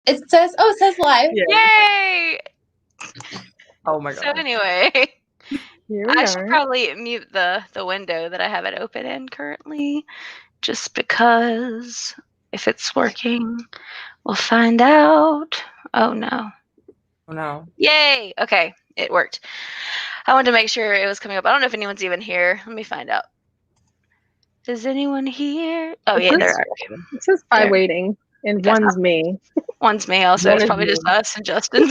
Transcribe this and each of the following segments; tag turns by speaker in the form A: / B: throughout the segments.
A: It says live.
B: Yeah.
C: Yay!
B: Oh my god.
C: So anyway,
D: Here
C: I
D: we
C: should
D: are.
C: probably mute the window that I have it open in currently, just because if it's working, we'll find out. Oh no.
B: Oh no.
C: Yay! Okay, it worked. I wanted to make sure it was coming up. I don't know if anyone's even here. Let me find out. Is anyone here? Oh yeah, there are.
D: It says 5
C: There.
D: waiting, and
C: That's
D: one's me.
C: One's me also.
B: One
C: It's
B: is
C: probably
B: me.
C: just us and Justin.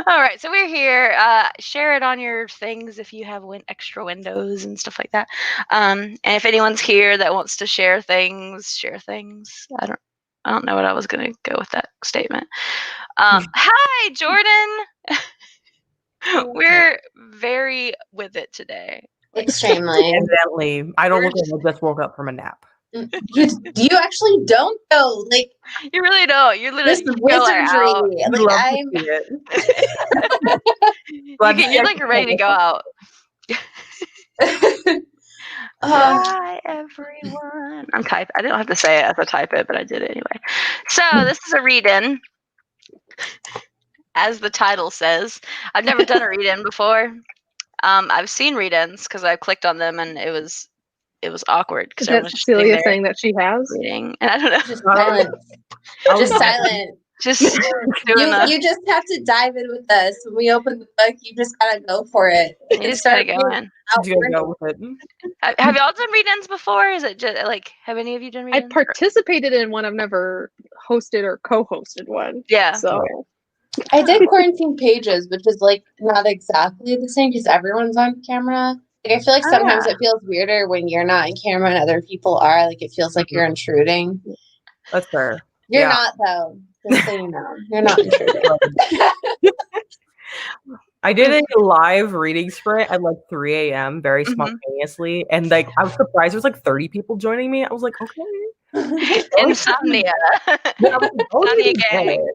C: All right, so we're here. Share it on your things if you have extra windows and stuff like that. And if anyone's here that wants to share things. I don't know what I was gonna go with that statement. Hi, Jordan. We're very with it today.
A: Extremely.
B: Evidently, I don't look like I just woke up from a nap.
A: You actually don't though. Like
C: You really don't. You're
A: this
C: literally
A: wizardry.
B: I'd
A: Like
B: love to
A: I'm.
B: see it.
C: You're like ready to go out. Hi everyone. I'm typing. I didn't have to say it as I type it, but I did it anyway. So this is a read-in, as the title says. I've never done a read-in before. I've seen read-ins because I clicked on them and it was awkward because
D: Is
C: everyone
D: that
C: was just
D: Cecilia
C: sitting
D: saying that she has?
C: there reading, and I don't know,
A: Just silent. Just silent.
C: just doing
A: You just have to dive in with us. When we open the book, you just gotta go for it.
C: you just gotta go in.
B: You gotta go with it.
C: Have y'all done read-ins before? Is it just like have any of you done
D: I
C: read-ins?
D: participated in one. I've never hosted or co-hosted one.
C: Yeah.
D: So
A: I did quarantine pages, which is like not exactly the same because everyone's on camera. Like, I feel like sometimes it feels weirder when you're not in camera and other people are. Like it feels like you're intruding.
B: That's fair.
A: You're not though. Just so you know, you're not intruding.
B: I did a live reading sprint at like 3 a.m. very spontaneously, and like I was surprised there was like 30 people joining me. I was like, okay.
C: Insomnia.
B: Insomnia
C: gang.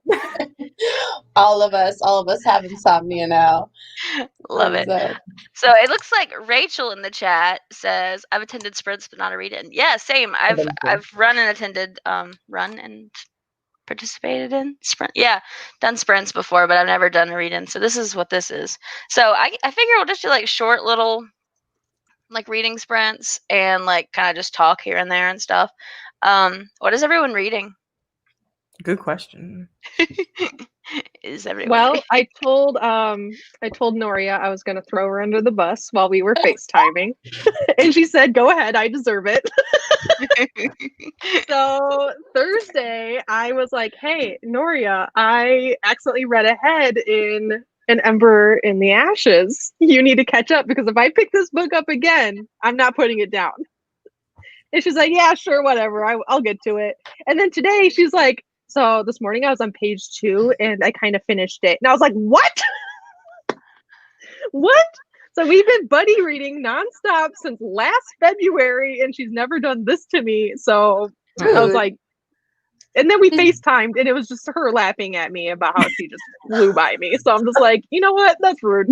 A: All of us have insomnia now.
C: Love it. So it looks like Rachel in the chat says, "I've attended sprints, but not a read-in." Yeah, same. I've run and attended, run and participated in sprint. Yeah, done sprints before, but I've never done a read-in. So this is what this is. So I figure we'll just do like short little like reading sprints and like kind of just talk here and there and stuff. What is everyone reading?
B: Good question.
C: Is everyone?
D: Well,
C: reading?
D: I told Noria I was going to throw her under the bus while we were FaceTiming, and she said, "Go ahead, I deserve it." So Thursday, I was like, "Hey, Noria, I accidentally read ahead in An Ember in the Ashes. You need to catch up because if I pick this book up again, I'm not putting it down." And she's like, "Yeah, sure, whatever. I'll get to it." And then today, she's like, "So this morning I was on page 2 and I kind of finished it." And I was like, "What? What?" So we've been buddy reading nonstop since last February, and she's never done this to me. So I was like, and then we FaceTimed, and it was just her laughing at me about how she just flew by me. So I'm just like, you know what? That's rude.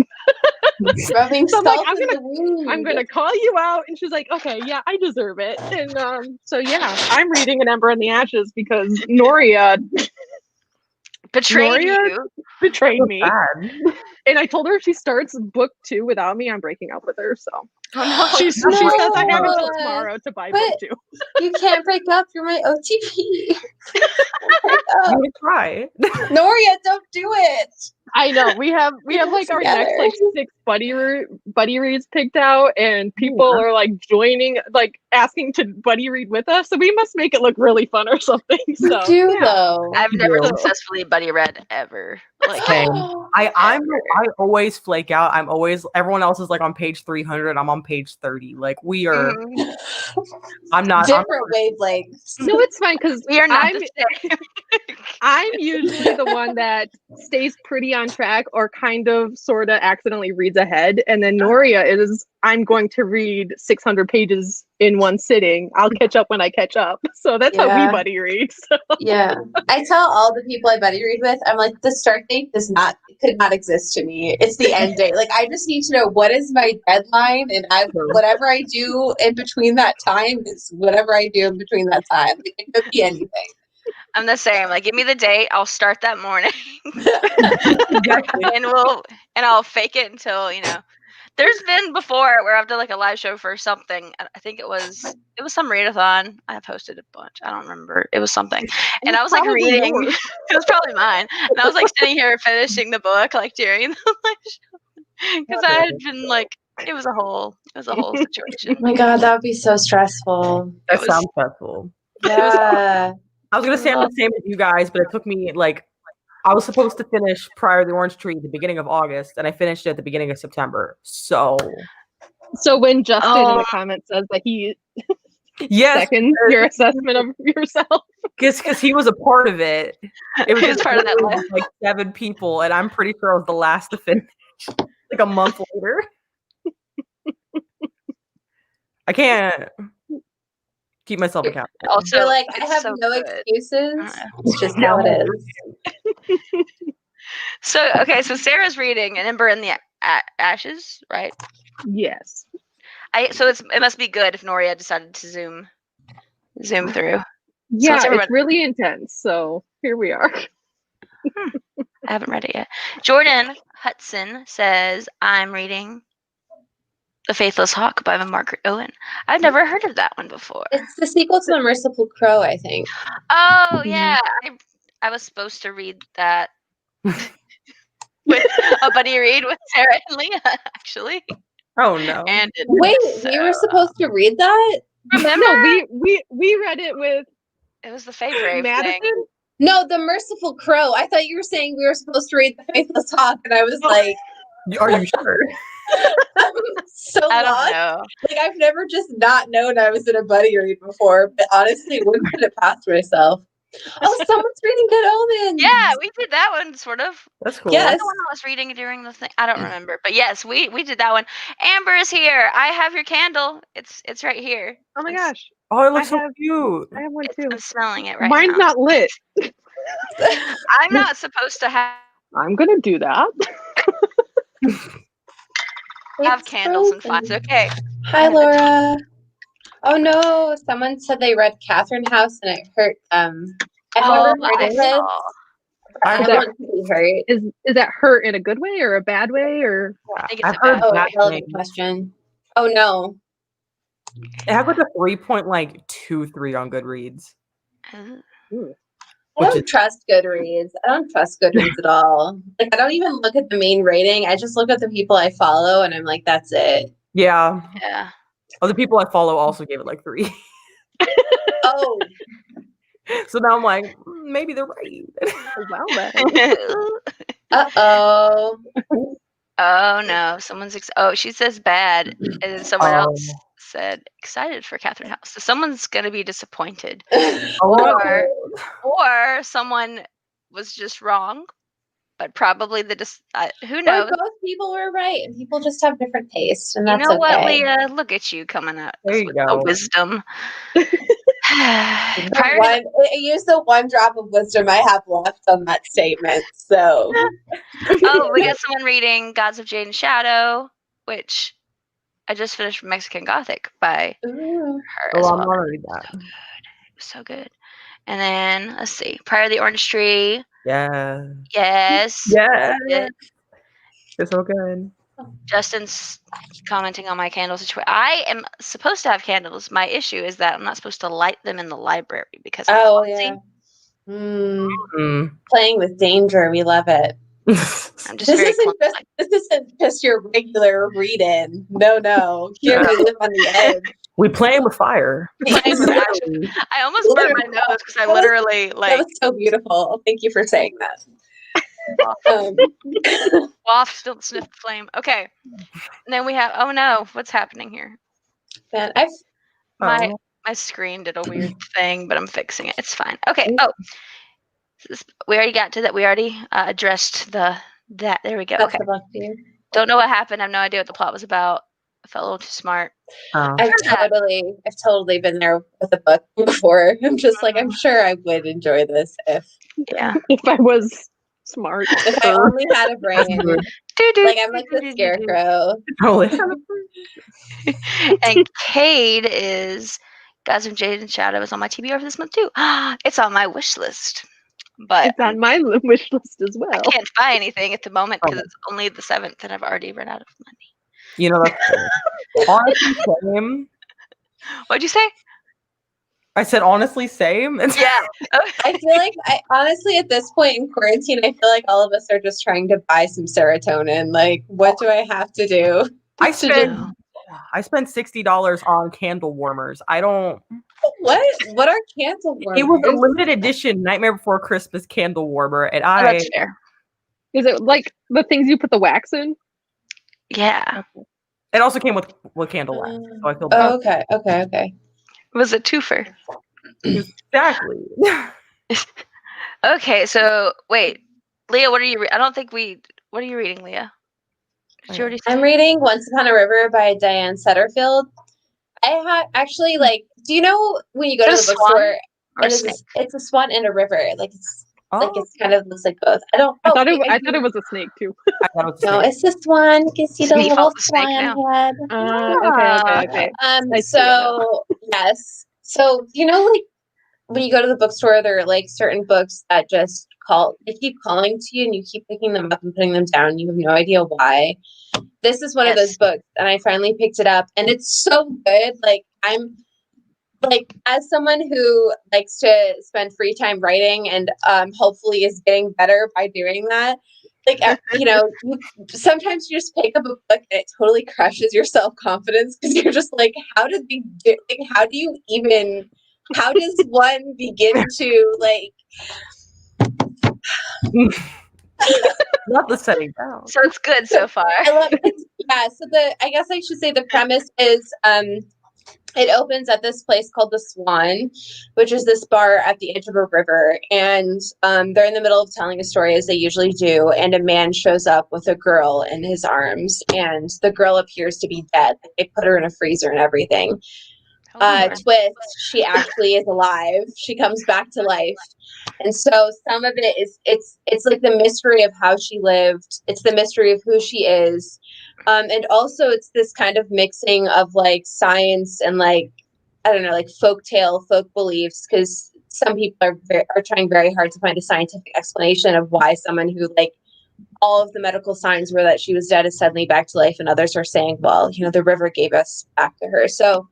D: So I'm like, I'm gonna call you out, and she's like, "Okay, yeah, I deserve it." And so yeah, I'm reading An Ember in the Ashes because Noria
C: betrayed
D: me. And I told her if she starts book 2 without me, I'm breaking up with her. So she says I have until tomorrow to buy book 2.
A: You can't break up. You're my OTP.
B: I'm gonna try.
A: Noria, don't do it.
D: I know we have like our next like 6 buddy reads picked out, and people are like joining, like asking to buddy read with us. So we must make it look really fun or something. So
A: though.
C: I've never successfully buddy read ever. Like
B: I always flake out. I'm always, everyone else is like on page 300. I'm on page 30. Like we are. I'm not
A: different wavelengths.
D: No, it's fine because
C: we are not the same.
D: I'm usually the one that stays pretty on track or kind of sort of accidentally reads ahead, and then Noria is, I'm going to read 600 pages in one sitting. I'll catch up when I catch up. So that's how we buddy read. So.
A: Yeah, I tell all the people I buddy read with, I'm like, the start date could not exist to me. It's the end date. Like I just need to know what is my deadline, and whatever I do in between that time is whatever I do in between that time. Like, it could be anything.
C: I'm the same. Like, give me the date. I'll start that morning, and I'll fake it until There's been before where I've done like a live show for something. I think it was some readathon. I posted a bunch. I don't remember. It was something, and I was like reading.
D: Yours.
C: It was probably mine, and I was like sitting here finishing the book like during the live show because I had been like. It was a whole situation.
A: Oh my God, that would be so stressful.
B: That sounds stressful.
A: Yeah.
B: I was gonna say I'm the same with you guys, but it took me like I was supposed to finish Prior to the Orange Tree at the beginning of August, and I finished it at the beginning of September. So
D: when Justin in the comments says that he seconds your assessment of yourself,
B: because he was a part of it. It was just
C: part of that list.
B: Like 7 people, and I'm pretty sure I was the last to finish. Like a month later. I can't keep myself accountable.
A: Also, I have no excuses. It's just how it is.
C: So Sarah's reading An Ember in the Ashes, right?
D: Yes.
C: So it must be good if Noria decided to zoom through.
D: Yeah, it's really intense. So here we are.
C: I haven't read it yet. Jordan Hudson says, I'm reading The Faithless Hawk by Margaret Owen. I've never heard of that one before.
A: It's the sequel to The Merciful Crow, I think.
C: Oh, yeah. I was supposed to read that with a buddy read with Sarah and Leah, actually.
B: Oh, no.
C: And
A: wait, we were supposed to read that?
C: Remember?
D: No, we read it with...
C: It was the Favorite
D: Madison?
C: thing.
A: No, The Merciful Crow. I thought you were saying we were supposed to read The Faithless Hawk, and I was like...
B: Are you sure?
A: I'm so
C: I don't
A: lost.
C: know.
A: Like, I've never just not known I was in a buddy read before, but honestly, wouldn't put it past myself. Oh, someone's reading Good Omens.
C: Yeah, we did that one, sort of.
B: That's cool.
A: Yes.
C: The one I was reading during the thing. I don't remember, but yes, we did that one. Amber is here. I have your candle. It's right here.
D: Oh my gosh.
B: Oh, it looks so cute.
D: I have one too.
C: I'm smelling it right
D: Mine's
C: now.
D: not lit.
C: I'm not supposed to have
D: gonna do that.
C: Candles and flags. Okay.
A: Hi, Laura. Oh no, someone said they read Catherine House and it hurt them.
C: Oh,
A: I want to be hurt.
D: Is that hurt in a good way or a bad way or?
C: I think it's a
B: heard
C: bad
B: that
A: relevant question. Oh no.
B: It had like a 3.23 on Goodreads.
A: I don't trust Goodreads. I don't trust Goodreads at all. Like, I don't even look at the main rating. I just look at the people I follow, and I'm like, that's it.
B: Yeah.
C: Yeah.
B: Oh, the people I follow also gave it like 3.
A: Oh.
B: So now I'm like, maybe they're right.
D: Well, then.
A: Uh-oh.
C: Oh no, she says bad, and then someone else said excited for Catherine House. So someone's gonna be disappointed, or someone was just wrong, but probably who knows?
A: Or both people were right, and people just have different tastes, and that's
C: what,
A: okay.
C: Leah? Look at you coming up
B: There you
C: with
B: go.
C: the wisdom.
A: Use the one drop of wisdom I have left on that statement. So,
C: we got someone reading Gods of Jade and Shadow, which I just finished Mexican Gothic by her.
B: Oh,
C: as
B: I'm
C: well.
B: gonna read that.
C: It was so good. And then let's see, Prior to the Orange Tree.
B: Yeah.
C: Yes.
B: Yeah. It's so good.
C: Justin's commenting on my candle situation. I am supposed to have candles. My issue is that I'm not supposed to light them in the library because I'm clumsy.
A: Playing with danger, we love it.
C: I'm just
A: this isn't just your regular read-in. No. Here we live on the edge.
B: We playing with fire.
C: I almost burned my nose because I literally
A: that was so beautiful. Thank you for saying that.
C: Waft still sniffed flame. Okay. And then we have what's happening here?
A: Man,
C: my screen did a weird thing, but I'm fixing it. It's fine. Okay. Oh. We already got to that. We already addressed that. There we go. Okay. Don't know what happened. I have no idea what the plot was about. I felt a little too smart.
A: I've totally been there with a book before. I'm just like, I'm sure I would enjoy this if
D: I was smart.
A: If I only had a brain. Like, I'm like the scarecrow.
C: And Cait is Guys from Jade and Shadow is on my TBR for this month too. It's on my wish list. But
D: it's on my wish list as well.
C: I can't buy anything at the moment because it's only the 7th and I've already run out of money.
B: You know, that's honestly same.
C: What'd you say?
B: I said honestly same.
C: Yeah.
A: I feel like honestly at this point in quarantine, I feel like all of us are just trying to buy some serotonin. Like, what do I have to do?
B: I spent $60 on candle warmers. I don't.
A: What are candle warmers?
B: It was a limited edition Nightmare Before Christmas candle warmer, and
C: that's fair.
D: Is it like the things you put the wax in?
C: Yeah.
B: It also came with candle wax, so I feel bad.
A: Okay.
C: It was a twofer.
B: Exactly.
C: Okay, so wait, Leah, what are you? I don't think we. What are you reading, Leah? Did you already say?
A: I'm reading Once Upon a River by Diane Setterfield. I have actually do you know when you go to the bookstore? It's a swan and a river. Like it's kind of looks like both. I thought
D: it was a snake too.
A: No, it's a swan. You can see the little swan head.
D: Okay.
A: So yes. So you know, like when you go to the bookstore, there are like certain books that just they keep calling to you, and you keep picking them up and putting them down. And you have no idea why. This is one of those books, and I finally picked it up, and it's so good. Like I'm as someone who likes to spend free time writing, and hopefully is getting better by doing that. Like sometimes you just pick up a book and it totally crushes your self-confidence because you're just like, how does one begin to like?
B: Not the setting down.
C: So it's good so far.
A: I love it. Yeah. So I guess I should say the premise is it opens at this place called the Swan, which is this bar at the edge of a river, and they're in the middle of telling a story as they usually do, and a man shows up with a girl in his arms, and the girl appears to be dead. They put her in a freezer and everything. Twist, she actually is alive. She comes back to life. And so some of it is it's like the mystery of how she lived. It's the mystery of who she is. And also it's this kind of mixing of like science and like, I don't know, like folk beliefs, because some people are trying very hard to find a scientific explanation of why someone who like all of the medical signs were that she was dead is suddenly back to life, and others are saying, well, the river gave us back to her. So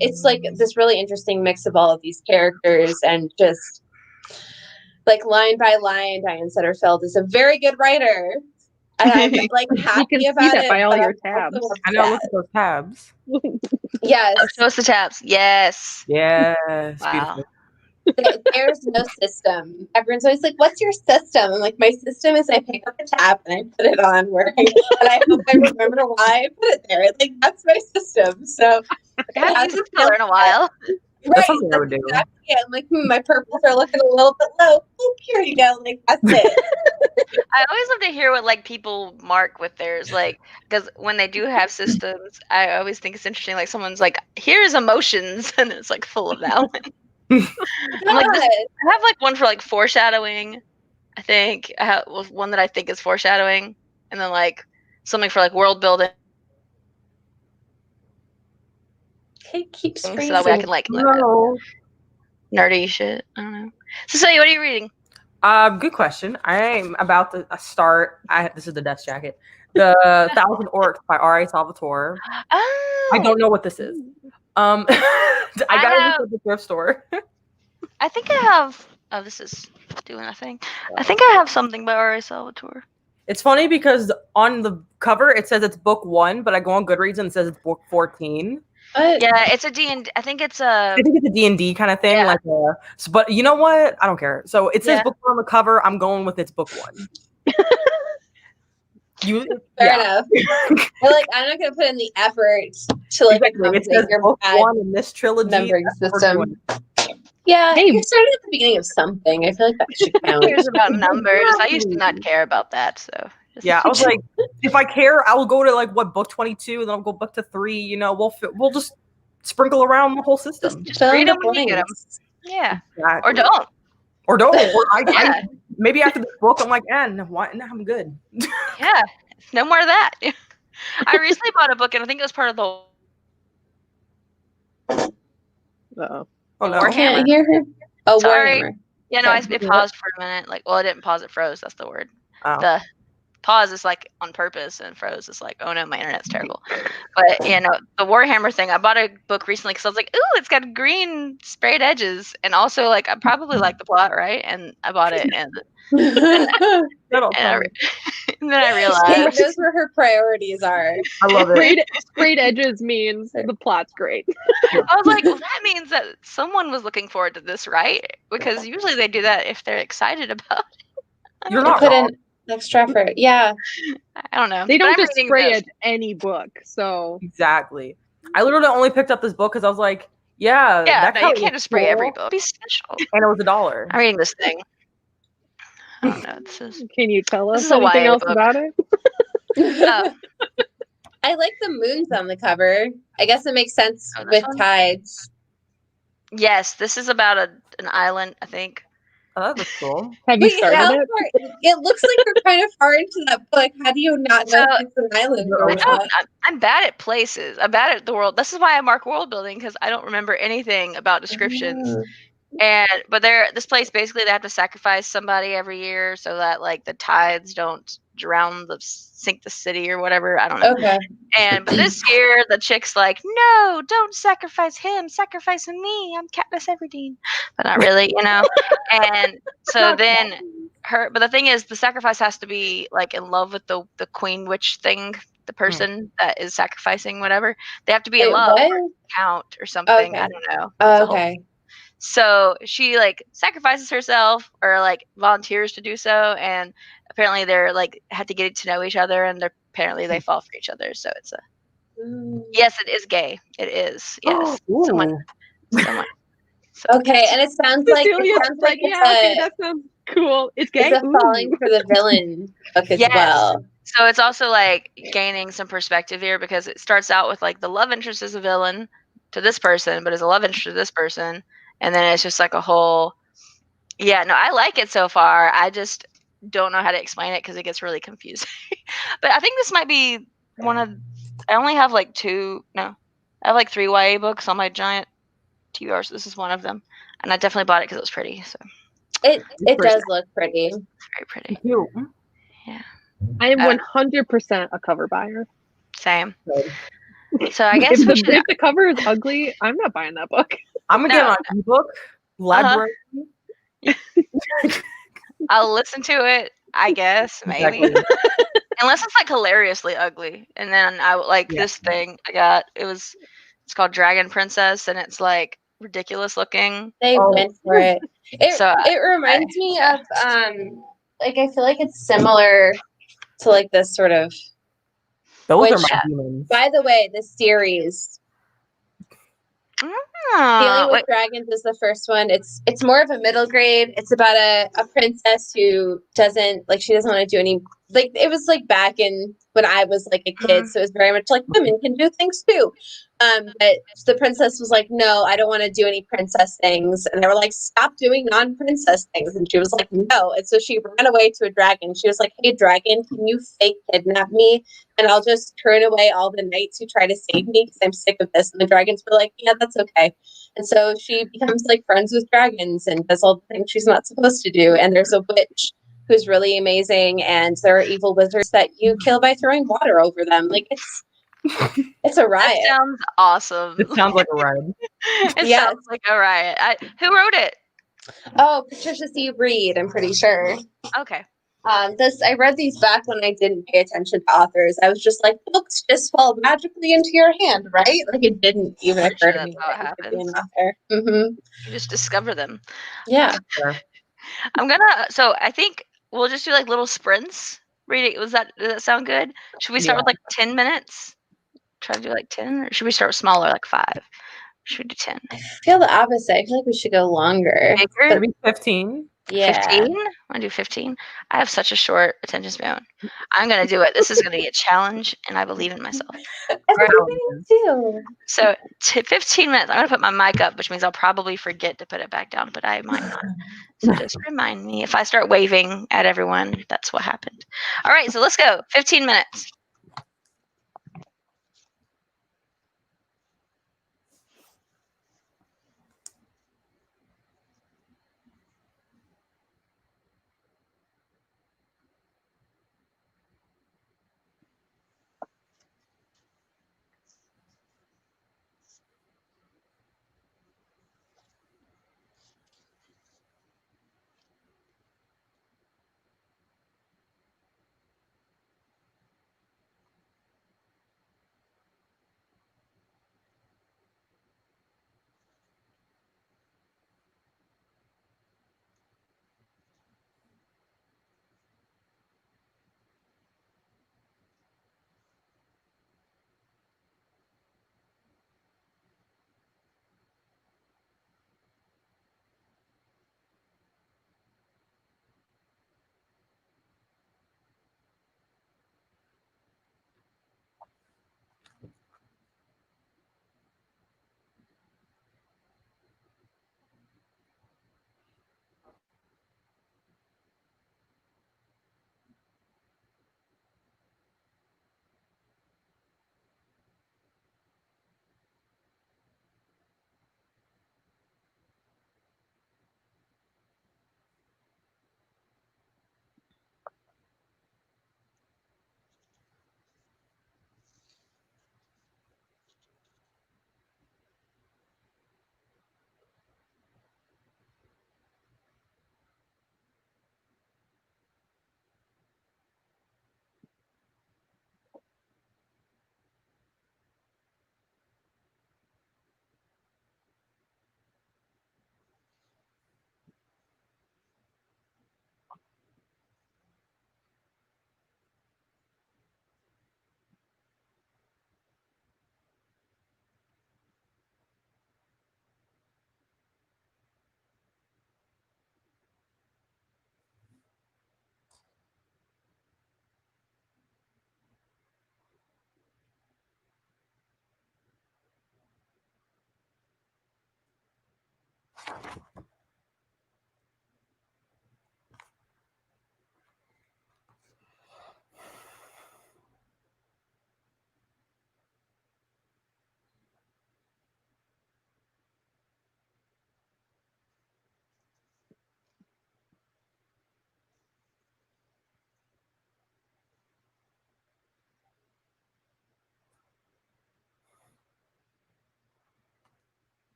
A: it's like this really interesting mix of all of these characters, and just like line by line, Diane Setterfield is a very good writer. And I'm like happy about it.
D: By all your tabs.
B: I know, look at those tabs.
A: Yes.
C: Oh, show us the tabs. Yes.
B: Yes.
C: Wow.
A: There's no system. Everyone's always like, what's your system? I'm like, my system is I pick up the tab and I put it on and I hope I remember why I put it there. Like, that's my system. So
C: I haven't used it in a while.
B: That's something I would do.
A: Exactly. I'm like, my purples are looking a little bit low. Oh, here you go. Like, that's it.
C: I always love to hear what like people mark with theirs, like, because when they do have systems, I always think it's interesting. Like someone's like, "Here's emotions," and it's like full of that one. I'm like, I have like one for like foreshadowing. I think I have one that I think is foreshadowing, and then like something for like world building.
A: It keeps
C: so that way I can like nerdy shit. I don't know. Cecilia, what are you reading?
B: Good question. I'm about to start. This is the Death Jacket. The 1,000 Orcs by R.A. Salvatore.
C: Oh.
B: I don't know what this is. I got it at the thrift store.
C: I think I have. Oh, this is doing a thing. I think I have something by R.A. Salvatore.
B: It's funny because on the cover it says it's book 1, but I go on Goodreads and it says it's book 14.
C: Yeah, it's a D&D. I think it's a
B: D&D kind of thing. Yeah. But you know what? I don't care. So it says book 1 on the cover. I'm going with it's book 1.
A: Fair enough. I'm not gonna put in the effort to like
B: it says book 1 in this trilogy
A: numbering system. Yeah, you started at the beginning of something. I feel like that should count.
C: Who cares about numbers? I used to not care about that. So
B: yeah, I was like, if I care, I will go to like book 22, and then I'll go book to 3. We'll just sprinkle around the whole system.
A: Just read them when you get them.
C: Yeah,
B: exactly.
C: Or don't.
B: Or I maybe after this book, I'm like, no, I'm good.
C: Yeah, no more of that. I recently bought a book, and I think it was part of the
D: Uh-oh.
B: Oh no.
C: Warhammer.
A: Can't hear her. Oh,
C: Sorry.
A: Warhammer.
C: Yeah, no,
A: Okay.
C: it paused for a minute. Like, well, I didn't pause, it froze. That's the word.
B: Oh.
C: The pause is like on purpose, and froze is like, oh no, my internet's terrible. But the Warhammer thing, I bought a book recently because I was like, ooh, it's got green sprayed edges, and also like I probably like the plot, right? And I bought it, and then I realized
A: Cait knows where her priorities are.
B: I love it.
D: Sprayed edges means the plot's great.
C: I was like, well, that means that someone was looking forward to this, right? Because usually they do that if they're excited about it.
B: You're
A: They
B: not
A: put
B: wrong.
A: in extra effort. Yeah.
C: I don't know.
D: They
C: But
D: don't
C: I'm
D: just
C: reading
D: spray
C: this.
D: edge any book, so
B: Exactly. I literally only picked up this book because I was like, yeah,
C: Yeah,
B: that
C: no, you
B: cover
C: can't
B: was
C: just spray every
B: cool,
C: book. Be special.
B: and it was $1.
C: I'm reading this thing. I don't know. This is
D: can you tell
C: This
D: us
C: is a
D: anything
C: YA
D: else
C: book.
D: about it?
A: I like the moons on the cover. I guess it makes sense
C: Oh, this
A: with
C: one?
A: tides.
C: Yes, this is about an island, I think.
B: Oh, that looks cool.
D: Have you
A: Wait,
D: started
A: how
D: it?
A: far? It looks like you're kind of far into that book. How do you not know
C: So,
A: if it's an island
B: No,
A: or
B: I
A: not?
C: I'm bad at places. I'm bad at the world. This is why I mark world building, because I don't remember anything about descriptions. But this place basically they have to sacrifice somebody every year so that like the tides don't sink the city or whatever. I don't know.
A: Okay.
C: But this year the chick's like, no, don't sacrifice him, sacrifice me. I'm Katniss Everdeen, but not really, And so then but the thing is, the sacrifice has to be like in love with the queen witch thing. The person that is sacrificing whatever, they have to be in
A: Wait,
C: love
A: what?
C: or count or something.
A: Okay.
C: I don't know. It's a whole
A: Okay.
C: So she like sacrifices herself or like volunteers to do so, and apparently they're like had to get to know each other, and apparently they fall for each other. So it's yes, it is gay. It is, yes. Someone. So
A: Okay, and it sounds like
D: Cecilia's
A: it's
D: yeah, okay, that sounds cool. It's gay.
A: it's a falling for the villain book as
C: Yes.
A: well.
C: So it's also like gaining some perspective here because it starts out with like the love interest is a villain to this person, but is a love interest to this person, and then it's just like a whole. Yeah, no, I like it so far. I just don't know how to explain it because it gets really confusing. But I think this might be one of. I only have like two. No, I have like 3 YA books on my giant TBR. So this is one of them, and I definitely bought it because it was pretty. So
A: It does look pretty.
C: it's very pretty.
B: Cute.
C: Yeah,
D: I am 100% a cover buyer.
C: same. So I guess
D: if
C: we should.
D: the cover is ugly, I'm not buying that book.
B: I'm gonna get an ebook library.
C: I'll listen to it. I guess maybe.
B: Exactly.
C: Unless it's like hilariously ugly, and then I like this thing I got. It's called Dragon Princess, and it's like ridiculous looking.
A: They went for it. It reminds me of like I feel like it's similar to like this sort of.
B: Those are my demons.
A: By the way, this series. Dealing with Dragons is the first one. It's more of a middle grade. It's about a princess who doesn't want to do any it was like back in when I was like a kid, so it was very much like women can do things too. But the princess was like, no, I don't want to do any princess things. And they were like, stop doing non-princess things. And she was like, no. And so she ran away to a dragon. She was like, hey, dragon, can you fake kidnap me? And I'll just turn away all the knights who try to save me because I'm sick of this. And the dragons were like, yeah, that's okay. And so she becomes like friends with dragons and does all the things she's not supposed to do. And there's a witch who's really amazing. And there are evil wizards that you kill by throwing water over them. Like it's a riot.
C: That sounds awesome.
B: It sounds like a ride.
C: It sounds like a riot. Who wrote it?
A: Oh, Patricia C. Reed, I'm pretty sure.
C: Okay.
A: I read these back when I didn't pay attention to authors. I was just like, books just fall magically into your hand, right? Like it didn't even occur to me
C: that
A: that
C: happens.
A: be an author. Mm-hmm.
C: You just discover them.
A: Yeah.
C: So I think we'll just do like little sprints. Reading. Does that sound good? Should we start with like 10 minutes? Try to do like 10, or should we start smaller, like 5? Should we do 10?
A: I feel the opposite. I feel like we should go longer.
C: Bigger?
B: Maybe 15.
A: Yeah.
C: 15? Want to do 15? I have such a short attention span. I'm gonna do it. This is gonna be a challenge, and I believe in myself.
A: Everybody do.
C: So 15 minutes. I'm gonna put my mic up, which means I'll probably forget to put it back down, but I might not. So just remind me if I start waving at everyone. That's what happened. All right, so let's go. 15 minutes.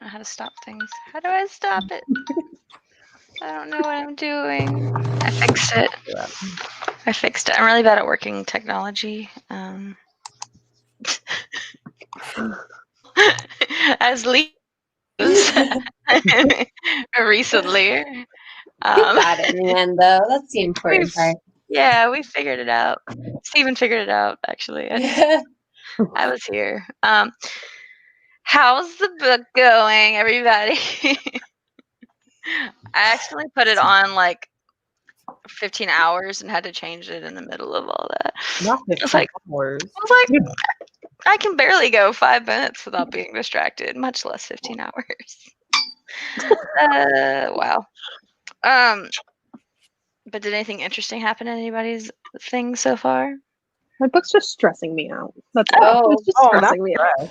C: how to stop things. How do I stop it? I don't know what I'm doing. I fixed it. I'm really bad at working technology. As Lee recently.
A: You got it in the end, though. That's the important part.
C: Yeah, we figured it out. Steven figured it out, actually. I was here. How's the book going, everybody? I actually put it on like 15 hours and had to change it in the middle of all that.
B: Not 15 hours.
C: I was like, I can barely go 5 minutes without being distracted, much less 15 hours. Wow. But did anything interesting happen in anybody's thing so far?
D: My book's just stressing me out. That's all. It's just stressing me out.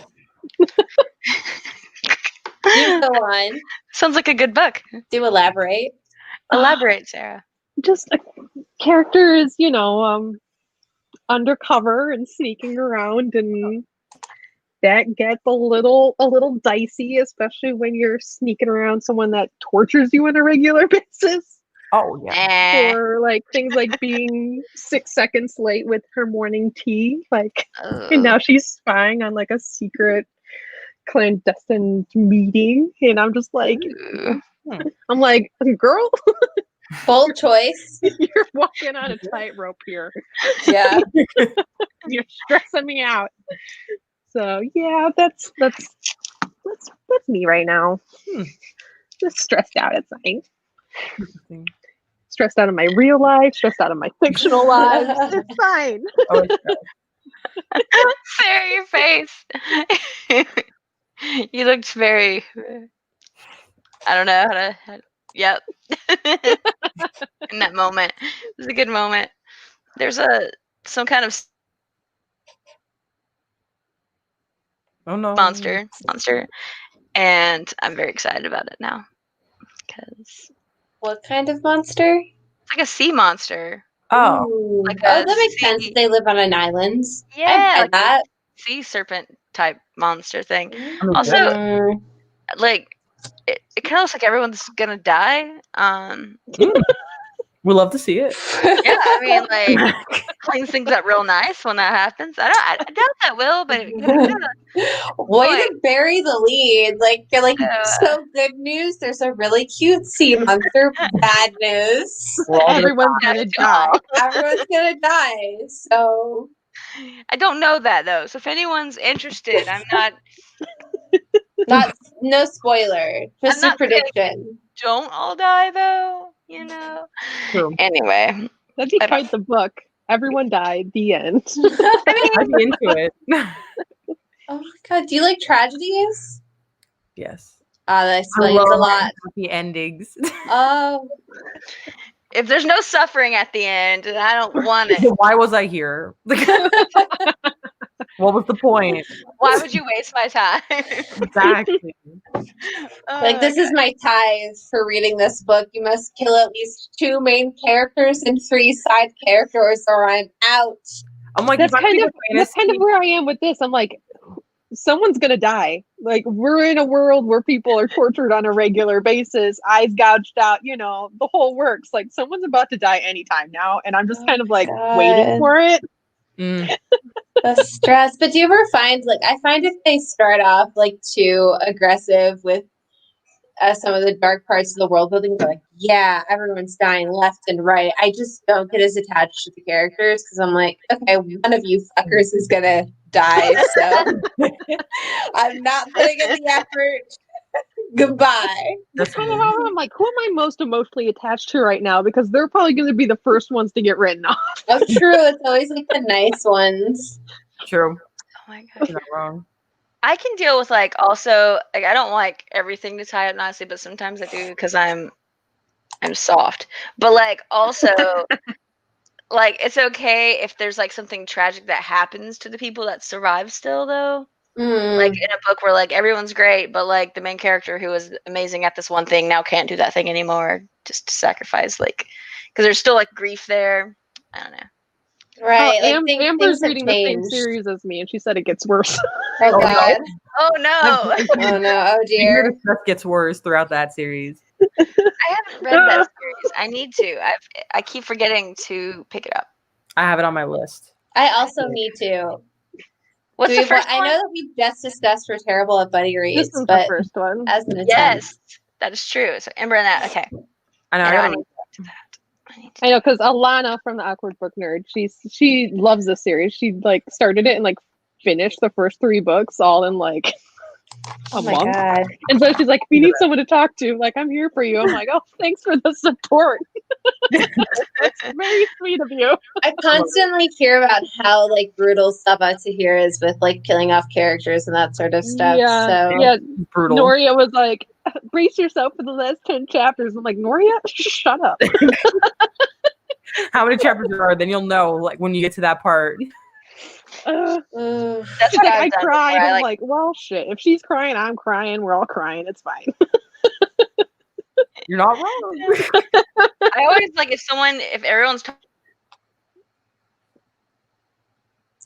A: You go on.
C: Sounds like a good book.
A: Do elaborate.
C: Elaborate, Sarah.
D: Just a character is, undercover and sneaking around, and that gets a little dicey, especially when you're sneaking around someone that tortures you on a regular basis.
B: Oh yeah.
D: Or like things like being 6 seconds late with her morning tea, and now she's spying on like a secret clandestine meeting, and I'm just like, I'm like, girl,
A: bold choice.
D: You're walking on a tightrope here.
A: Yeah,
D: you're stressing me out. So yeah, that's me right now. Just stressed out at night. Stressed out of my real life, stressed out of my fictional lives. It's fine.
B: Oh, it's
C: Sarah, your face. You looked very. I don't know how to. Yep. In that moment, it was a good moment. There's some kind of monster, and I'm very excited about it now. Because
A: what kind of monster?
C: It's like a sea monster.
B: Oh,
C: like
A: that makes sense. They live on an island.
C: Yeah,
A: like that
C: sea serpent type monster thing.
B: Mm-hmm.
C: Also, like it kind of looks like everyone's gonna die.
B: We love to see it.
C: Yeah, I mean, like cleans things up real nice when that happens. I doubt that will, but
A: way to bury the lead. You're like, so good news. There's a really cute sea monster. Bad news.
D: Everyone's gonna die.
A: Everyone's gonna die. So
C: I don't know that though. So if anyone's interested, I'm not.
A: That's no spoiler. Just a prediction.
C: Don't all die though. True. Anyway,
D: that'd be quite the book. Everyone died. The end.
B: I'd be into it.
A: Oh my god, do you like tragedies?
B: Yes.
A: That explains a lot.
B: Happy endings.
A: Oh.
C: If there's no suffering at the end, and I don't want it.
B: Why was I here? What was the point?
C: Why would you waste my time?
B: Exactly.
A: This is my tithe for reading this book. You must kill at least 2 main characters and 3 side characters, or I'm out.
B: I'm like,
D: that's kind of where I am with this. I'm like, someone's gonna die. Like, we're in a world where people are tortured on a regular basis, eyes gouged out, the whole works. Like, someone's about to die anytime now, and I'm just kind of like waiting for it.
A: The stress. But do you ever find, I find if they start off too aggressive with some of the dark parts of the world building, they're like, yeah, everyone's dying left and right. I just don't get as attached to the characters because I'm like, okay, one of you fuckers is gonna die, so I'm not putting in the effort. Goodbye.
D: That's kind of how I'm like, who am I most emotionally attached to right now? Because they're probably going to be the first ones to get written off.
A: Oh, true. It's always the nice ones.
B: True.
C: Oh my god.
B: You're not wrong.
C: I can deal with also I don't like everything to tie up nicely, but sometimes I do because I'm soft. But also it's okay if there's something tragic that happens to the people that survive still though. In a book where everyone's great, but the main character who was amazing at this one thing now can't do that thing anymore, just to sacrifice because there's still grief there. I don't know.
A: Right.
D: Amber's reading the same series as me, and she said it gets worse.
A: Oh God.
C: Oh no.
A: Oh no. Oh dear.
B: The stuff gets worse throughout that series.
C: I haven't read that series. I need to. I keep forgetting to pick it up.
B: I have it on my list.
A: I also need to.
C: What's the first
A: I know that we just discussed we're terrible at buddy reads,
D: This is
A: but
D: the first one.
A: as an attempt.
C: Yes, that is true. So Ember and that. Okay.
B: I know.
C: I need to go back to that.
D: I know, because Alana from the Awkward Book Nerd, she loves this series. She like started it and like finished the first 3 books all in like a month.
A: God.
D: And so she's like, "We need someone to talk to. Like, I'm here for you." I'm like, "Oh, thanks for the support." That's very sweet of you.
A: I constantly hear about how like brutal stuff to hear is with like killing off characters and that sort of stuff.
D: Yeah,
B: Brutal.
D: Noria was like, "Brace yourself for the last 10 chapters." I'm like, "Noria, shut up."
B: How many chapters there are? Then you'll know, like, when you get to that part.
C: That's
D: She's
C: what
D: like,
C: I've
D: I
C: done
D: cried.
C: before.
D: I'm like, well, shit. If she's crying, I'm crying. We're all crying. It's fine.
B: You're not wrong.
C: I always like if everyone's talking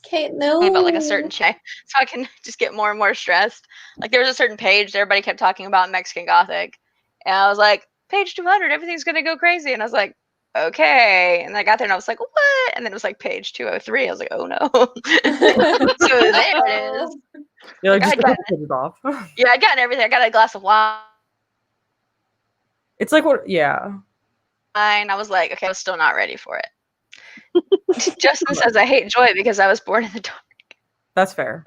A: Cait, no.
C: about like a certain check, so I can just get more and more stressed. Like there was a certain page that everybody kept talking about Mexican Gothic, and I was like, page 200, everything's gonna go crazy, and I was like, okay, and I got there and I was like, what? And then it was like page 203. I was like, oh no. So there it is.
B: You're like,
C: I
B: just
C: got
B: put it off.
C: Yeah, I got everything. I got a glass of wine.
B: It's like what? Yeah.
C: I was like, okay, I was still not ready for it. Justin says I hate joy because I was born in the dark.
B: That's fair.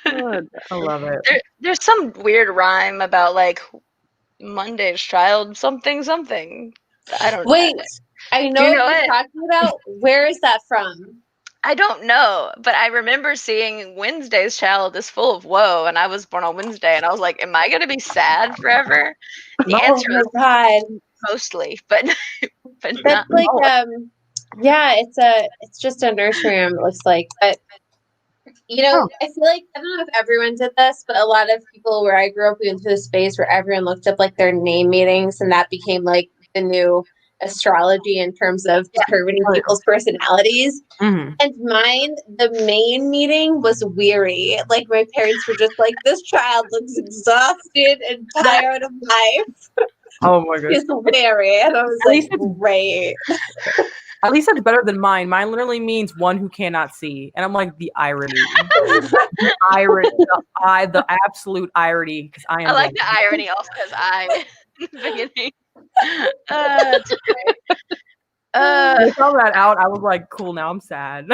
D: Good.
B: I love it.
C: There's some weird rhyme about like Monday's child something. I don't know.
A: Wait, I know
C: you know
A: what you're talking about. Where is that from?
C: I don't know, but I remember seeing Wednesday's child is full of woe, and I was born on Wednesday, and I was like, am I going to be sad forever? The answer
A: Oh
C: is
A: my God.
C: mostly, but
A: That's
C: not.
A: like yeah, it's just a nursery rhyme, it looks like. But you know, I feel like I don't know if everyone did this, but a lot of people where I grew up, we went to a space where everyone looked up like their name meanings, and that became like the new astrology in terms of determining people's personalities.
B: Mm-hmm.
A: And mine, the main meaning was weary. Like my parents were just like, this child looks exhausted and tired of life.
B: Oh my goodness.
A: He's weary. And I was like, great.
B: At least that's better than mine. Mine literally means one who cannot see. And I'm like, the irony. The irony. The absolute irony. Because I
C: like the irony also because I in the beginning. That's great.
B: When I found that out, I was like, cool, now I'm sad.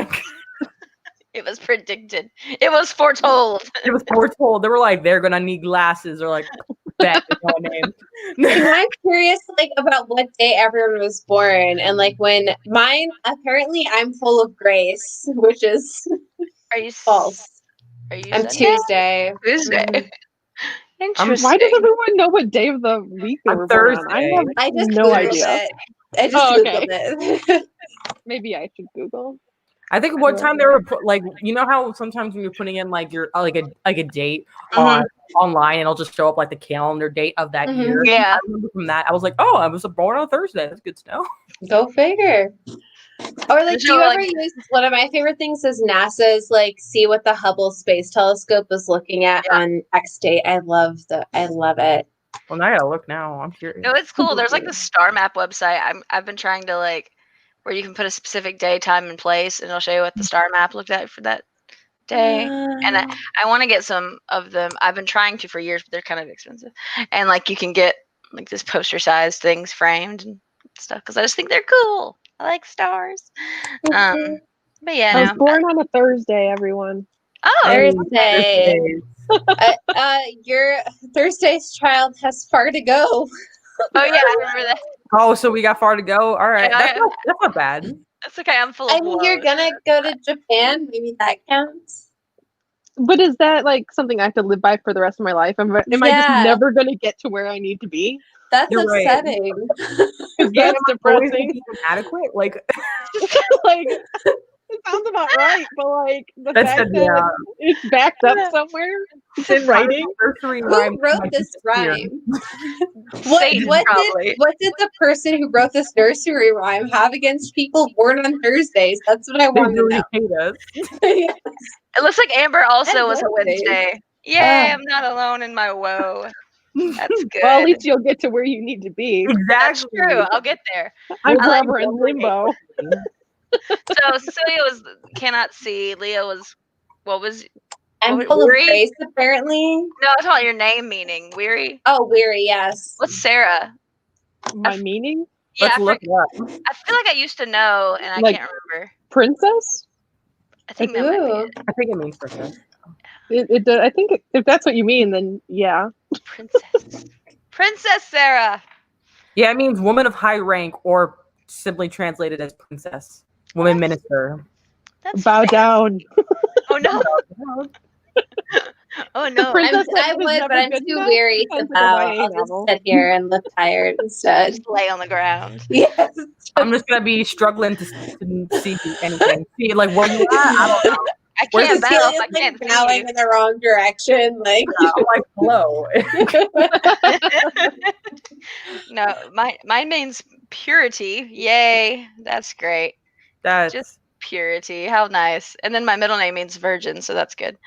C: It was predicted. It was foretold.
B: It was foretold. They were like, they're going to need glasses or like, that is no name.
A: And I'm curious like about what day everyone was born. And like when mine, apparently I'm full of grace, which is
C: Are you
A: false.
C: Are you
A: I'm Tuesday.
C: Tuesday. Interesting.
D: Why does everyone know what day of the week they were born on? I have
A: I just
D: no
A: Googled
D: idea.
A: it. I just Googled it.
D: Maybe I should Google.
B: I think what time they were like, you know how sometimes when you're putting in like your like a date online, and it'll just show up like the calendar date of that year.
C: Yeah.
B: I remember from that, I was like, oh, I was born on a Thursday. That's good to know.
A: Go figure. Or like, do you ever use one of my favorite things is NASA's like see what the Hubble Space Telescope was looking at on X date. I love it.
B: Well, now I gotta look now. I'm curious.
C: No, it's cool. There's like the star map website. I've been trying to like where you can put a specific day, time, and place, and it'll show you what the star map looked at for that day. And I want to get some of them. I've been trying to for years, but they're kind of expensive. And like you can get like this poster-sized things framed and stuff because I just think they're cool. I like stars. But yeah,
D: I was born on a Thursday, everyone.
C: Oh,
A: Thursday. Your Thursday's child has far to go.
C: Oh yeah, I remember that.
B: Oh, so we got far to go. All right,
C: Yeah,
B: that's not bad.
C: That's okay. I'm full of.
A: I mean, you're gonna go to Japan. Maybe that counts.
D: But is that like something I have to live by for the rest of my life? Am I just never going to get to where I need to be?
A: That's upsetting.
D: That's depressing.
B: Adequate, like,
D: like it sounds about right, but like the
B: That's
D: fact that it's backed up somewhere in writing.
A: Who wrote this rhyme? What did the person who wrote this nursery rhyme have against people born on Thursdays? That's what I want to know.
B: Hate us.
A: Yes.
C: It looks like Amber also was a
A: Wednesdays.
C: Wednesday. Yay, I'm not alone in my woe. That's good.
D: Well, at least you'll get to where you need to be.
B: Exactly.
C: That's true. I'll get there.
D: I'm
C: I like
D: forever in limbo.
C: So Cecilia cannot see. Leah was,
A: I'm full of grace, apparently.
C: No, I thought your name meaning. Weary?
A: Oh, weary, yes.
C: What's Sarah?
D: My meaning?
C: Yeah,
B: Let's look it up.
C: I feel like I used to know, and I can't remember.
D: Princess?
C: I think that might be it.
B: I think it means princess.
D: I think if that's what you mean, then yeah.
C: Princess Sarah.
B: Yeah, it means woman of high rank, or simply translated as princess. Woman minister.
D: Bow down.
C: Oh no. Oh no.
A: I would, but I'm too weary to bow. I'll just sit here and look tired instead.
C: Just lay on the ground.
A: Yes.
B: I'm just gonna be struggling to see anything. See, like, where you at? I don't know.
C: I can't bow if I can't see
A: bowing in the wrong direction. Like,
B: like hello.
C: No, mine means purity. Yay, that's great.
B: That's
C: just purity. How nice. And then my middle name means virgin, so that's good.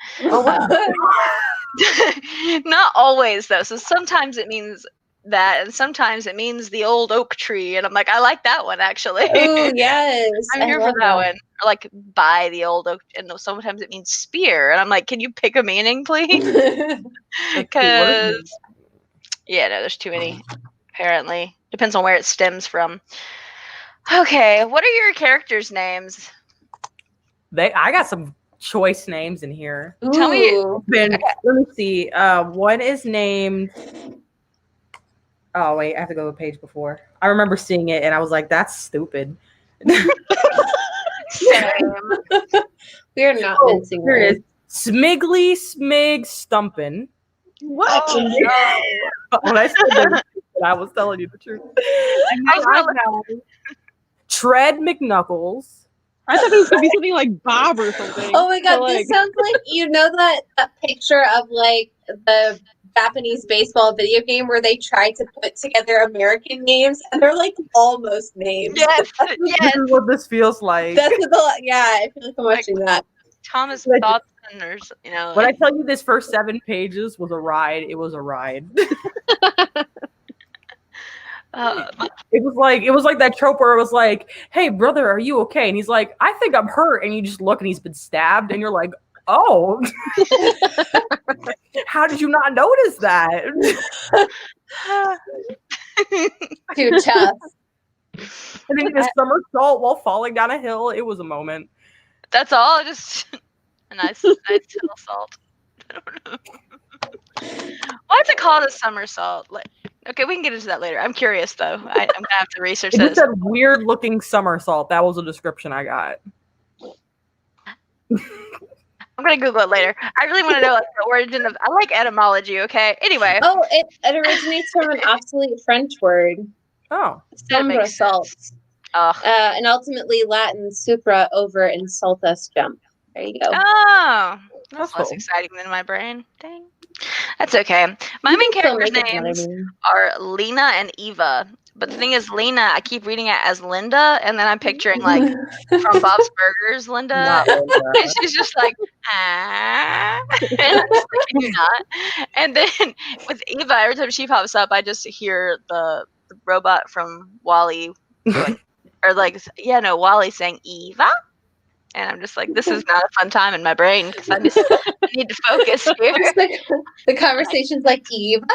C: Not always though. So sometimes it means that, and sometimes it means the old oak tree, and I'm like, I like that one actually.
A: Oh yes,
C: I'm here for that one. Or like by the old oak, and sometimes it means spear, and I'm like, can you pick a meaning, please? Because no, there's too many. Apparently, depends on where it stems from. Okay, what are your characters' names?
B: I got some choice names in here.
C: Tell me.
B: Let me see. One is named. Oh wait, I have to go to the page before. I remember seeing it and I was like, "That's stupid."
C: Same.
A: We're not mincing
B: here
A: words.
B: it is. Smiggly Smig Stumpin.
D: What?
B: Oh, when I said that, I was telling you the truth. Tread McNuckles.
D: I thought it was gonna be something like Bob or something.
A: Oh my god,
D: So,
A: this sounds like that picture of like the Japanese baseball video game where they try to put together American names and they're like almost names.
C: Yes,
B: This is what this feels like.
A: That's I feel like I'm watching that.
C: Thomas Dodson, or
B: When I tell you this first 7 pages was a ride, it was a ride. It was like that trope where it was like, "Hey brother, are you okay?" And he's like, "I think I'm hurt." And you just look and he's been stabbed and you're like, "Oh." How did you not notice that?
A: Too tough.
B: And then a somersault while falling down a hill. It was a moment.
C: That's all. Just a nice somersault. I don't know. Why is it called a somersault? Like, okay, we can get into that later. I'm curious though. I'm gonna have to research
B: It
C: this.
B: just said weird looking somersault. That was a description I got.
C: I'm gonna Google it later. I really want to know like, the origin of. I like etymology. Okay. Anyway.
A: Oh, it originates from an obsolete French word.
B: Oh,
A: somersault. And ultimately Latin supra over insultus jump. There you go.
C: Oh, that's
B: cool.
C: less exciting than my brain. Dang. That's okay. My main characters' names are Lena and Eva. But the thing is, Lena, I keep reading it as Linda, and then I'm picturing like from Bob's Burgers, Linda. And she's just like, ah. And I'm just like, can you not? And then with Eva, every time she pops up, I just hear the robot from WALL-E, WALL-E saying Eva. And I'm just like, this is not a fun time in my brain because I just need to focus here.
A: The conversation's like, Eva?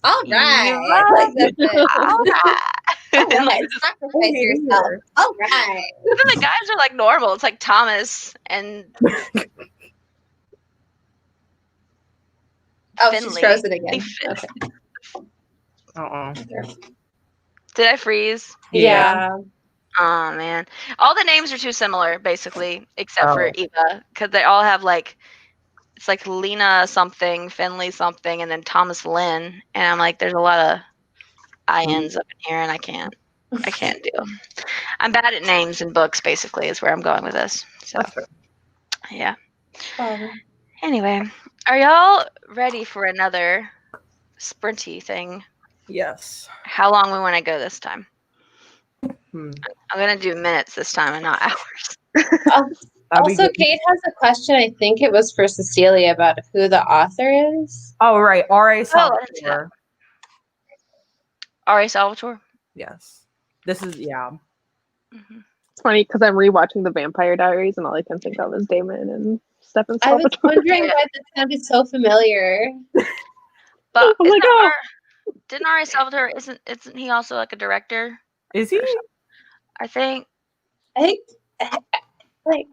A: All right.
C: Eva.
A: Like, that's it.
C: All right.
A: And like, sacrifice yourself. All right.
C: Then the guys are like normal. It's like Thomas and
A: Finley. She's frozen again.
C: Okay. Did I freeze?
A: Yeah.
C: Oh man, all the names are too similar, basically, except for Eva, because they all have like, it's like Lena something, Finley something, and then Thomas Lynn, and I'm like, there's a lot of INs up in here, and I can't do them. I'm bad at names in books, basically, is where I'm going with this. So, yeah. Anyway, are y'all ready for another sprinty thing?
B: Yes.
C: How long we want to go this time?
B: I'm
C: gonna do minutes this time and not hours.
A: Also, Cait has a question. I think it was for Cecilia about who the author is.
B: Oh, right. R.A. Salvatore.
C: R.A. Salvatore?
B: Yes. This is, yeah.
C: Mm-hmm.
D: It's funny because I'm rewatching the Vampire Diaries and all I can think of is Damon and Stephen
A: I was
D: Salvatore.
A: wondering why this sounded so familiar.
C: But
D: I'm like, oh.
C: Didn't R.A. Salvatore, isn't he also like a director?
B: Is he?
C: I think.
A: Like,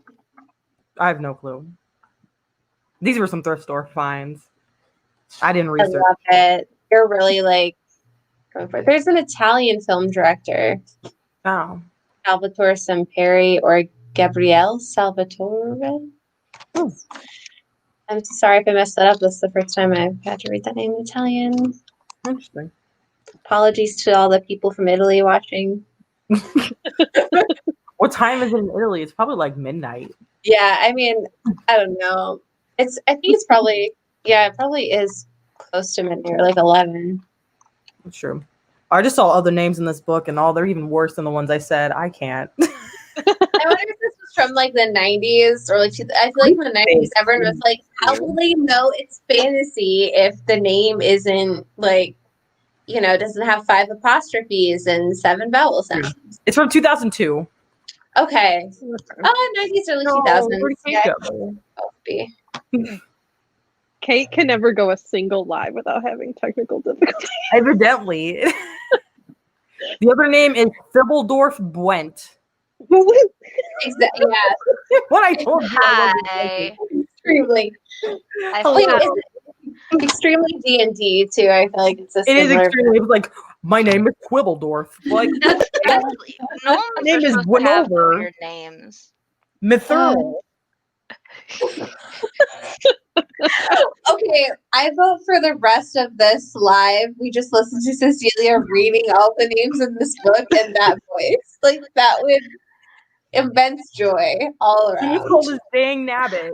B: I have no clue. These were some thrift store finds. I didn't
A: I
B: research.
A: love it. You're really like going for it. There's an Italian film director,
B: Oh.
A: Salvatore Semperi or Gabriele Salvatore.
B: Oh.
A: I'm sorry if I messed that up. This is the first time I've had to read that name in Italian.
B: Interesting.
A: Apologies to all the people from Italy watching.
B: What time is it in Italy? It's probably like midnight.
A: Yeah, I mean, I don't know. I think it's probably, it probably is close to midnight, or like 11.
B: That's true. I just saw other names in this book, and they're even worse than the ones I said. I can't.
A: I wonder if this was from like the 90s or like, I feel like in the 90s, everyone was like, how will they know it's fantasy if the name isn't like, doesn't have 5 apostrophes and 7 vowel sounds?
B: It's from 2002.
A: Okay. 90s, early 2000s. Yeah, be.
D: Cait can never go a single live without having technical difficulties.
B: Evidently. The other name is Fibbeldorf Bwent.
A: Exactly. Yeah.
B: What I told you.
C: Hi.
A: Extremely. Extremely D&D too. I feel like it's a
B: It is
A: similar.
B: extremely. It was like, my name is Quibbledorf. Like,
C: That's no one's
B: name is
C: supposed to have
B: Gwenover.
C: weird names.
B: Mithril.
A: Okay, I vote for the rest of this live. We just listen to Cecilia reading all the names in this book in that voice. Like, that would immense joy all
B: He was
A: around.
B: called as Dang Nabbit.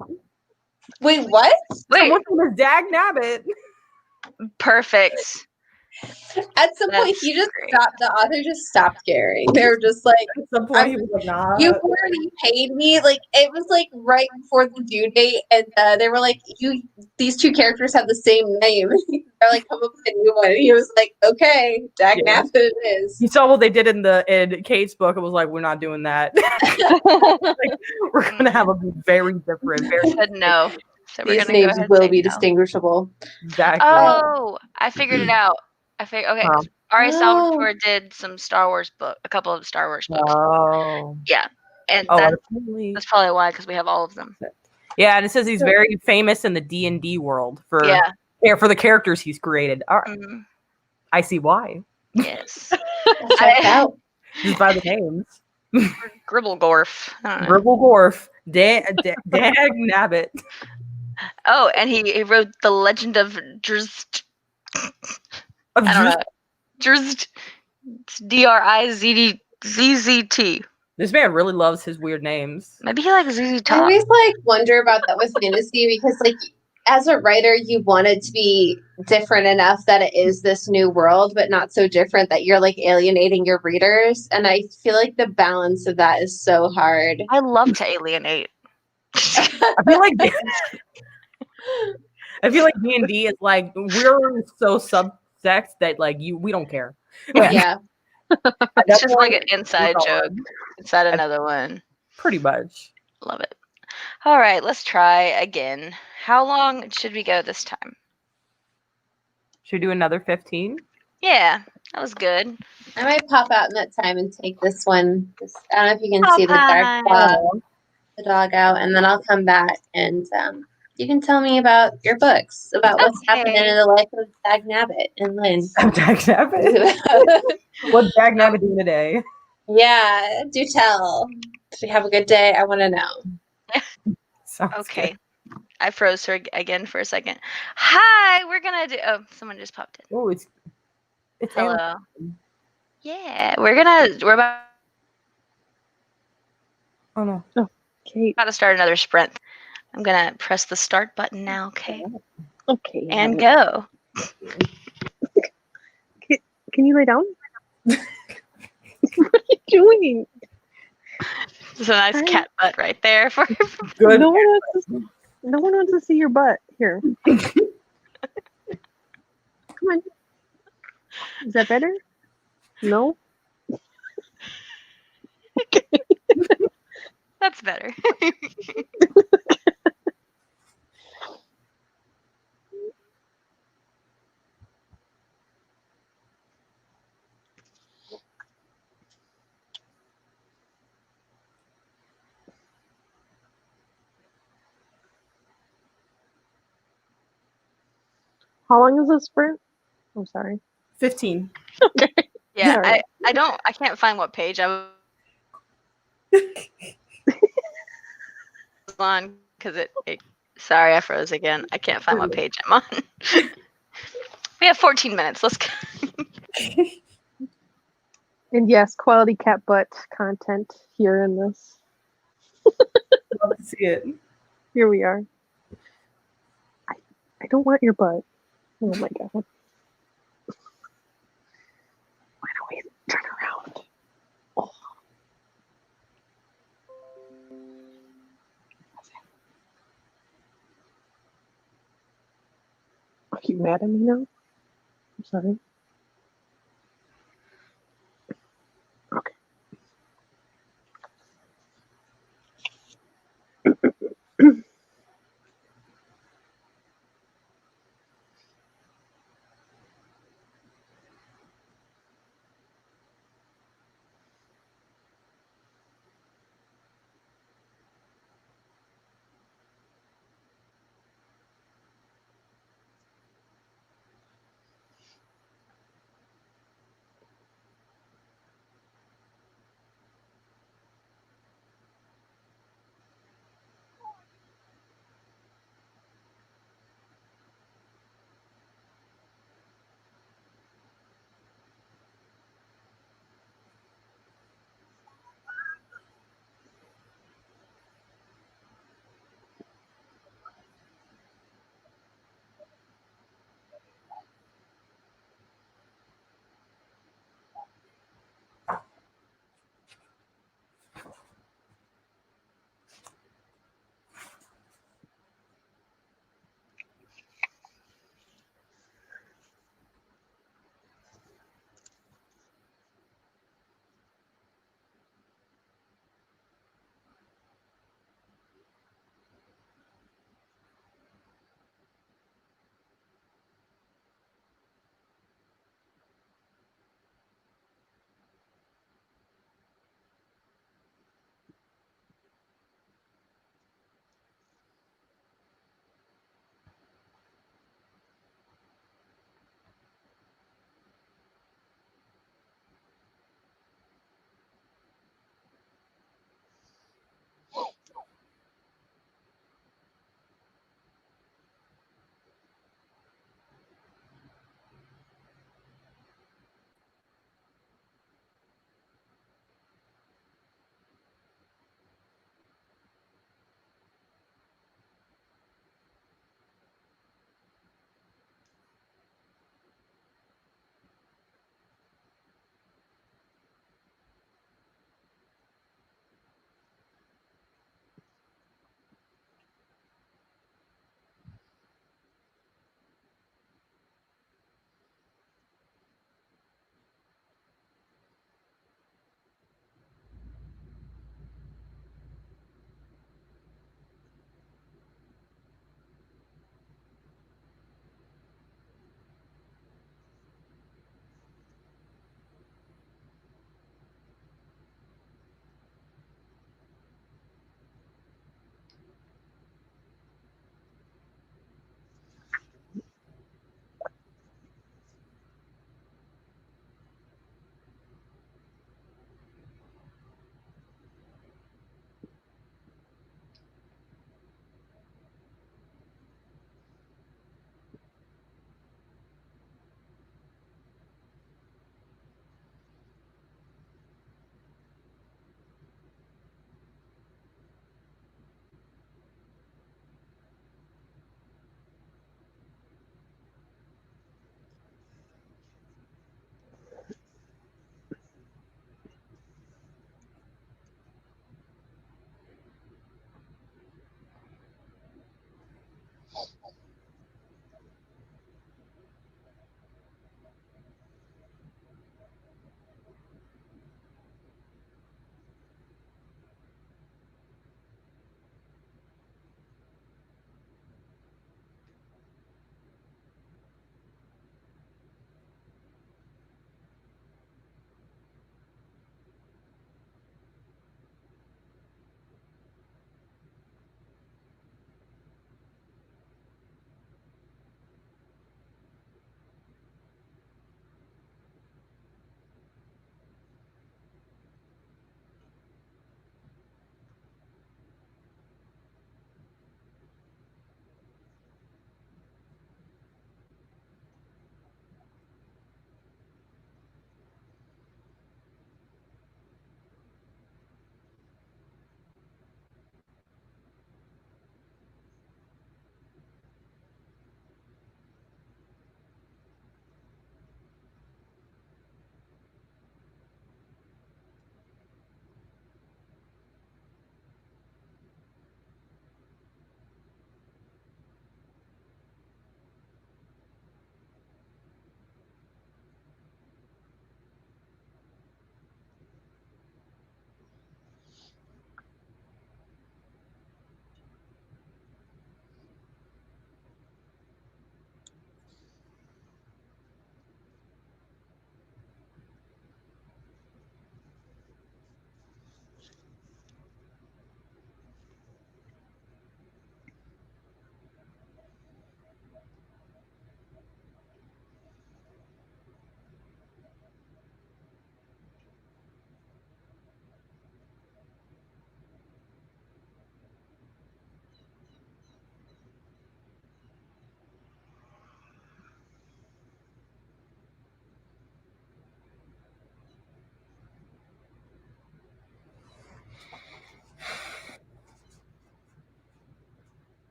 A: Wait, what?
B: Someone called as Dag Nabbit.
C: Perfect.
A: At some point, he just stopped. The author just stopped caring. They were just like,
B: at some point, he was like, nah.
A: You already paid me. Like, it was like right before the due date, and they were like, these 2 characters have the same name. They're like, come up with a new one. And he was like, okay, Dag Nabbit it is.
B: You saw what they did in Cait's book. It was like, we're not doing that. Like, we're gonna have a very different.
C: Said no. So
A: These names will be distinguishable.
B: Exactly.
C: Oh, I figured it out. Okay. R.A. Salvatore did some Star Wars a couple of Star Wars books.
B: Oh.
C: Yeah. And that's probably why, because we have all of them.
B: Yeah, and it says he's very famous in the D&D world for the characters he's created. All right. Mm-hmm. I see why.
C: Yes.
A: Check out.
B: Just by the names.
C: Gribblegorf.
B: Gribblegorf. Dag Nabbit.
C: Oh, and he wrote The Legend of Drizzt. I don't know. Drizzt. Drizzt.
B: This man really loves his weird names.
C: Maybe he likes ZZ Top.
A: I always wonder about that with fantasy because as a writer, you want it to be different enough that it is this new world, but not so different that you're alienating your readers. And I feel like the balance of that is so hard.
C: I love to alienate.
B: I feel like D&D is like, we're so subsect that we don't care.
A: Yeah.
C: It's just like an inside joke inside another one.
B: Pretty much.
C: Love it. All right, let's try again. How long should we go this time?
B: Should we do another 15?
C: Yeah, that was good.
A: I might pop out in that time and take this one. I don't know if you can see the dog out, and then I'll come back and you can tell me about your books, about what's happening in the life of Dag Nabbit and Lynn.
B: Dag Nabbit? What's Dag Nabbit doing today?
A: Yeah, do tell. Did we have a good day? I want to know.
C: Okay. Good. I froze her again for a second. Hi, we're going to do... Oh, someone just popped in.
B: Oh, it's
C: hello.
B: Aaron.
C: Yeah, we're about...
B: Oh, no.
D: Oh, Cait.
C: About to start another sprint. I'm going to press the start button now, okay?
D: Okay.
C: And go.
D: Can you lay down? What are you doing?
C: There's a nice cat butt right there for
B: Good.
D: No one wants to see your butt. Here. Come on. Is that better? No?
C: That's better.
D: How long is this sprint? I'm sorry.
B: 15.
D: Okay.
C: Yeah,
D: Sorry.
C: I can't find what page I was on because it sorry, I froze again. I can't find what page I'm on. We have 14 minutes. Let's go.
D: And yes, quality cat butt content here in this.
B: Love to see it.
D: Here we are. I don't want your butt. Oh my god. Why don't we turn around? Oh. Are you mad at me now? I'm sorry. Okay.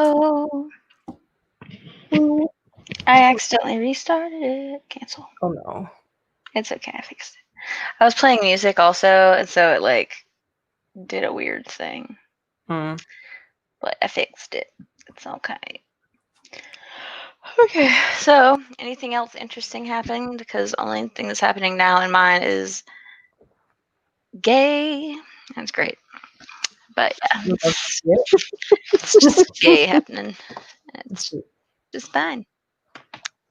C: Oh. I accidentally restarted it. Cancel.
B: Oh no.
C: It's okay. I fixed it. I was playing music also, and so it like did a weird thing.
B: Mm.
C: But I fixed it. It's okay. Okay, so anything else interesting happened? Because the only thing that's happening now in mine is gay. That's great. But yeah, it's just gay happening. It's just fine.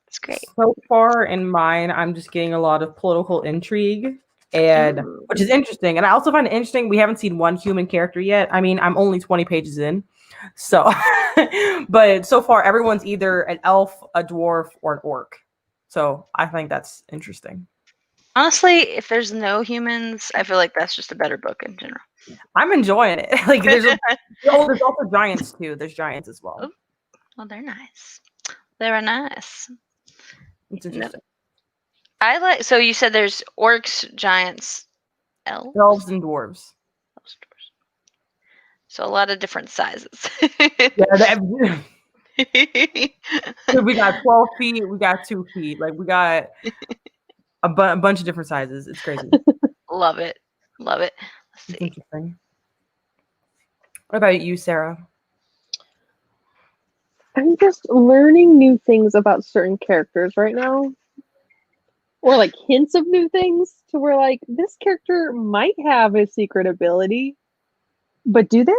C: It's great.
B: So far in mine, I'm just getting a lot of political intrigue, and which is interesting. And I also find it interesting we haven't seen one human character yet. I mean, I'm only 20 pages in, so but so far everyone's either an elf, a dwarf, or an orc. So I think that's interesting.
C: Honestly, if there's no humans, I feel like that's just a better book in general.
B: I'm enjoying it. Like there's also giants too. There's giants as well.
C: Oh, well, they're nice. They're nice.
B: It's interesting.
C: I like. So you said there's orcs, giants,
B: elves and dwarves.
C: So a lot of different sizes.
B: Yeah, we got 12 feet. We got 2 feet. Like we got a bunch of different sizes. It's crazy.
C: Love it. Love it. Let's see.
B: It's interesting. What about you, Sarah?
D: I'm just learning new things about certain characters right now. Or like hints of new things to where like this character might have a secret ability. But do they?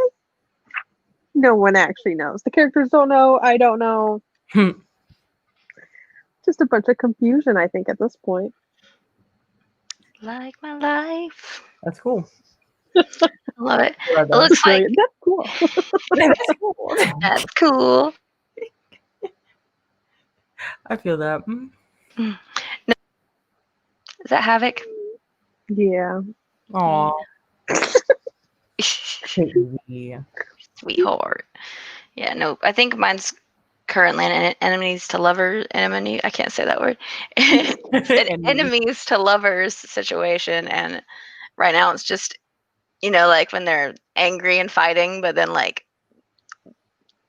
D: No one actually knows. The characters don't know. I don't know. Just a bunch of confusion, I think, at this point.
C: Like my life.
B: That's cool.
C: I love it. It looks like
D: that's cool.
B: That's cool.
C: That's cool.
B: I feel that.
C: No. Is that Havoc?
D: Yeah.
B: Aw.
C: Sweetheart. Yeah, no, I think mine's currently an enemies to lovers enemy. I can't say that word. An enemies to lovers situation, and right now it's just, like when they're angry and fighting, but then like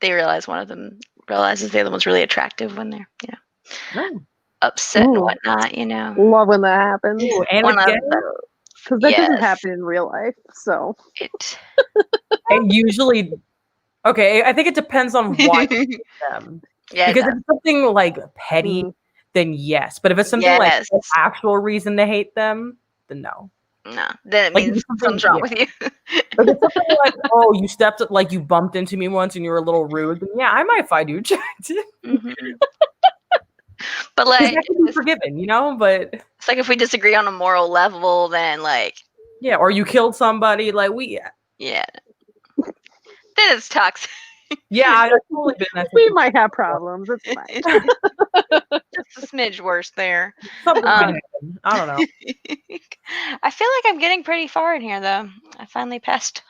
C: they realize one of them realizes the other one's really attractive when they're, upset and whatnot,
D: Love when that happens.
B: Ooh, and
D: because that doesn't happen in real life, so
B: and usually I think it depends on what them.
C: Yeah,
B: because if it's something like petty, then yes. But if it's something like an actual reason to hate them, then no.
C: No, then it means something's wrong with you.
B: But if it's something like, oh, you stepped, like you bumped into me once and you were a little rude, then yeah, I might find you attractive.
C: But like,
B: that can be forgiven, But
C: it's like if we disagree on a moral level, then like,
B: or you killed somebody, like
C: then it's toxic.
B: Yeah, totally been
D: we might have problems. It's fine.
C: Just a smidge worse there.
B: I don't know.
C: I feel like I'm getting pretty far in here, though. I finally passed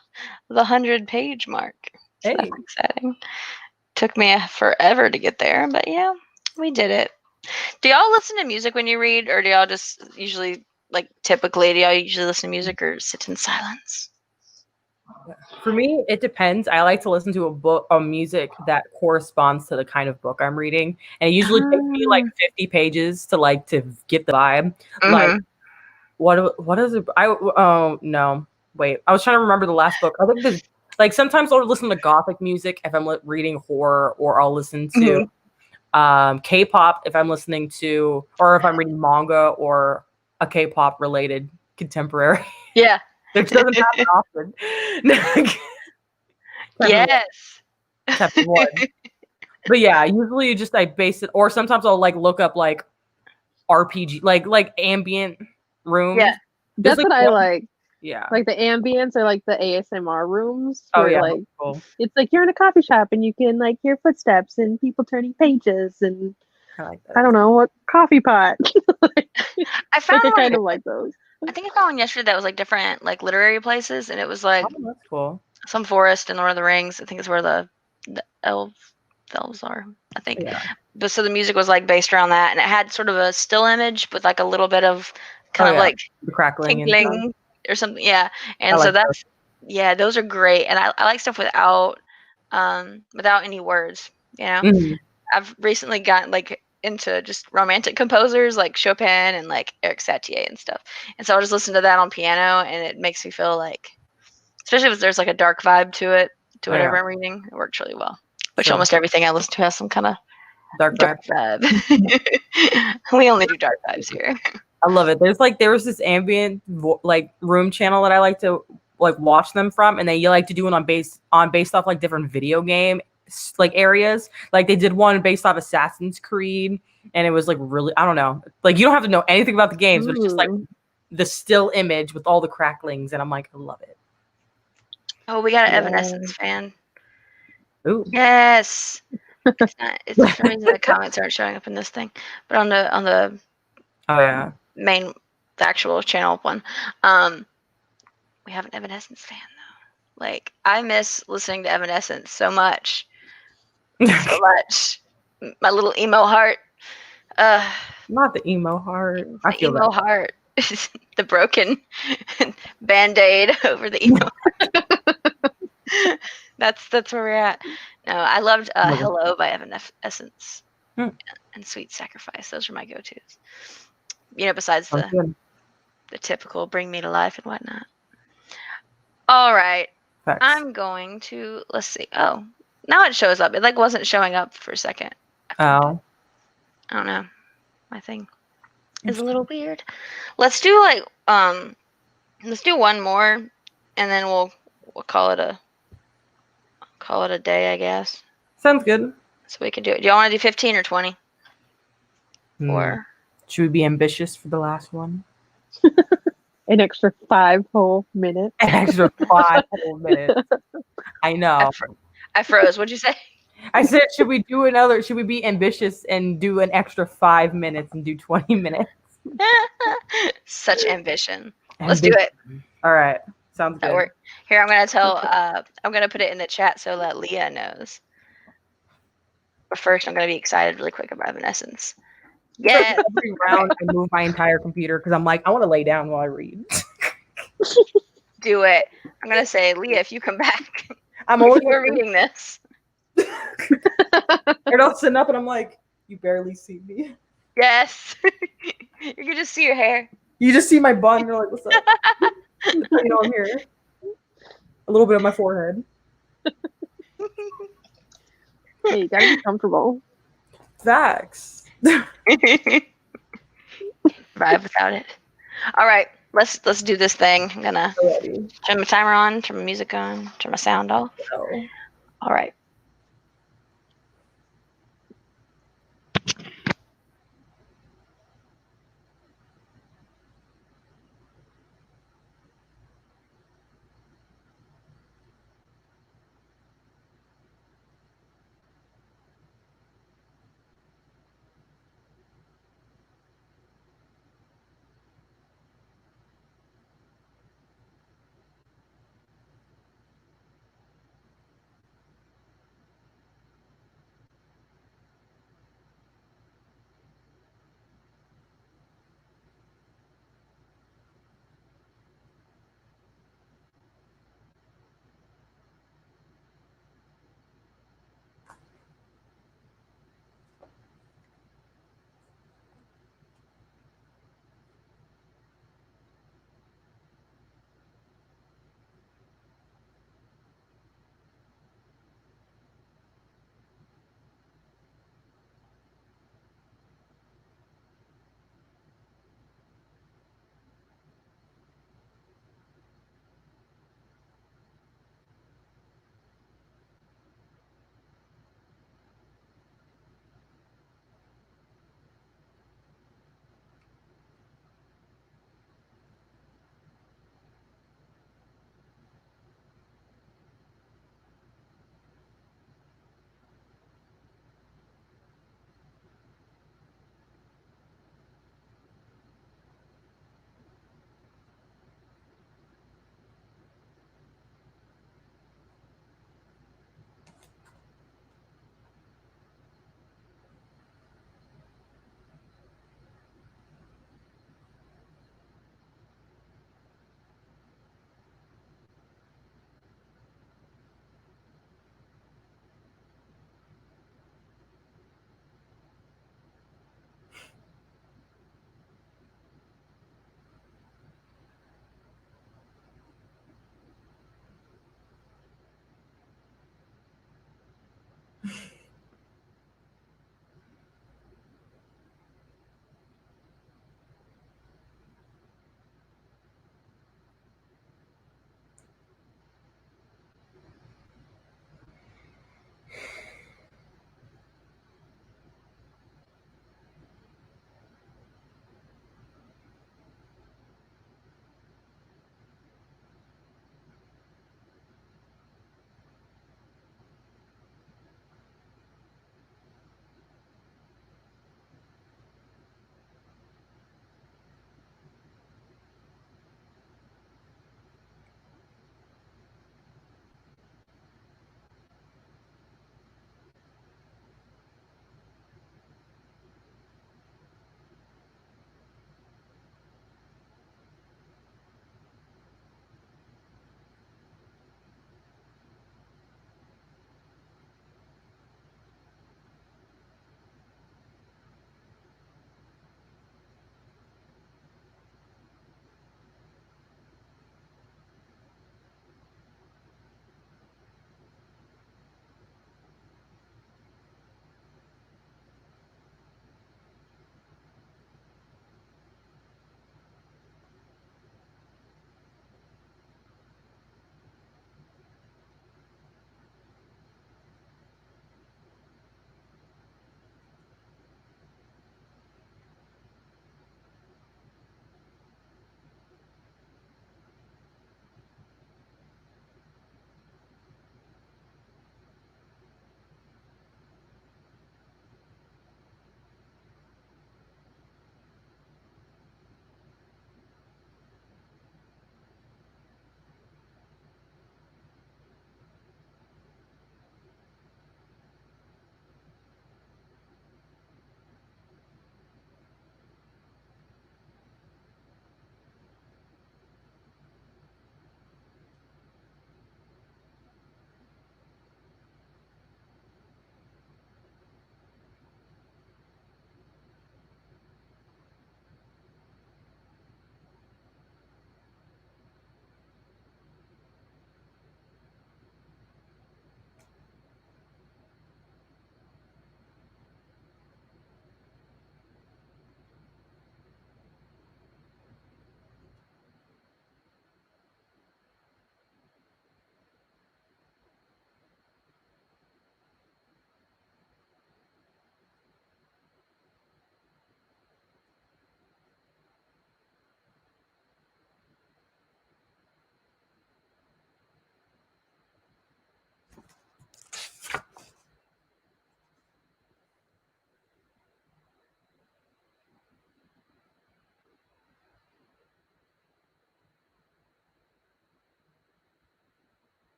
C: the 100-page mark. So that's exciting. Took me forever to get there, but yeah, we did it. Do y'all listen to music when you read, or do y'all just usually, like, typically, do y'all usually listen to music or sit in silence?
B: For me, it depends. I like to listen to a music that corresponds to the kind of book I'm reading, and it usually takes me like 50 pages to get the vibe. Like, what is it? No, wait. I was trying to remember the last book. I think there's like sometimes I'll listen to gothic music if I'm reading horror, or I'll listen to K-pop if I'm listening to, or if I'm reading manga or a K-pop related contemporary.
C: Yeah.
B: Which doesn't happen often.
C: Yes.
B: Chapter 1. But yeah, usually I base it, or sometimes I'll like look up like RPG, like ambient rooms.
D: Yeah, that's like what I like.
B: Yeah,
D: like the ambience or like the ASMR rooms.
B: Oh yeah,
D: like
B: cool.
D: It's like you're in a coffee shop and you can like hear footsteps and people turning pages and I don't know what coffee pot.
C: I found
D: I kind of like those.
C: I think I found one yesterday that was like different, like literary places, and it was like
B: that's cool.
C: Some forest in Lord of the Rings. I think it's where the elves are. I think.
B: Yeah.
C: But so the music was like based around that, and it had sort of a still image with like a little bit of kind of like
B: the crackling
C: or something. Yeah, and so that's those are great, and I like stuff without without any words. You know,
B: Mhm.
C: I've recently gotten like into just romantic composers like Chopin and like Eric Satie and stuff, and so I'll just listen to that on piano, and it makes me feel like, especially if there's like a dark vibe to it, to whatever I'm reading, it works really well. Which
B: Sure.
C: almost everything I listen to has some kind of
B: Dark
C: vibe. We only do dark vibes here.
B: I love it. There was this ambient like room channel that I like to like watch them from, and they like to do it based off like different video game like areas. Like they did one based off Assassin's Creed, and it was like really, I don't know, like you don't have to know anything about the games, but it's just like the still image with all the cracklings, and I'm like, I love it.
C: Oh, we got an Evanescence fan.
B: Ooh.
C: Yes. It's for some reason the comments aren't showing up in this thing, but on the main, the actual channel one, we have an Evanescence fan though. Like I miss listening to Evanescence so much, so much. My little emo heart.
B: Not the emo heart. I feel
C: emo heart. The broken band-aid over the emo heart. That's where we're at. No, I loved Hello by Evanescence and Sweet Sacrifice. Those are my go-tos. You know, besides the typical Bring Me to Life and whatnot. All right. Facts. I'm going to, let's see. Oh, now it shows up. It like wasn't showing up for a second.
B: Oh.
C: I don't know. My thing is a little weird. Let's do like let's do one more, and then we'll call it a day, I guess.
B: Sounds good.
C: So we can do it. Do y'all want to do 15 or 20? Or
B: should we be ambitious for the last one?
D: An extra 5 whole minutes.
B: An extra 5 whole minutes. I know.
C: I froze. What'd you say?
B: I said, should we be ambitious and do an extra 5 minutes and do 20 minutes?
C: Such ambition. Let's do it.
B: All right. Sounds good.
C: Work. Here, I'm going to put it in the chat so that Leah knows. But first, I'm going to be excited really quick about Evanescence. Yeah.
B: Every round, I move my entire computer because I'm like, I want to lay down while I read.
C: Do it. I'm going to say, Leah, if you come back, we're reading this.
B: And I'll sit up and I'm like, you barely see me.
C: Yes. You can just see your hair.
B: You just see my bun. You're like, what's up? You know, I'm here. A little bit of my forehead.
D: Hey, you gotta be comfortable.
B: Facts.
C: Vibe without it. All right, let's do this thing. I'm gonna turn my timer on, turn my music on, turn my sound off.
B: Oh.
C: All right.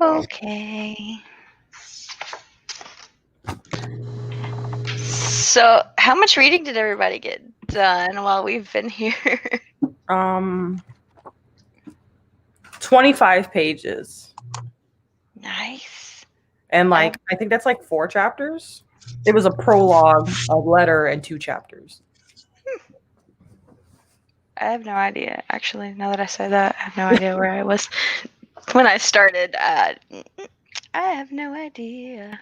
C: Okay. So, how much reading did everybody get done while we've been here?
B: 25 pages.
C: Nice.
B: And like, I think that's like 4 chapters. It was a prologue, a letter, and 2 chapters.
C: I have no idea. Actually, now that I say that, I have no idea where I was when I started. I have no idea.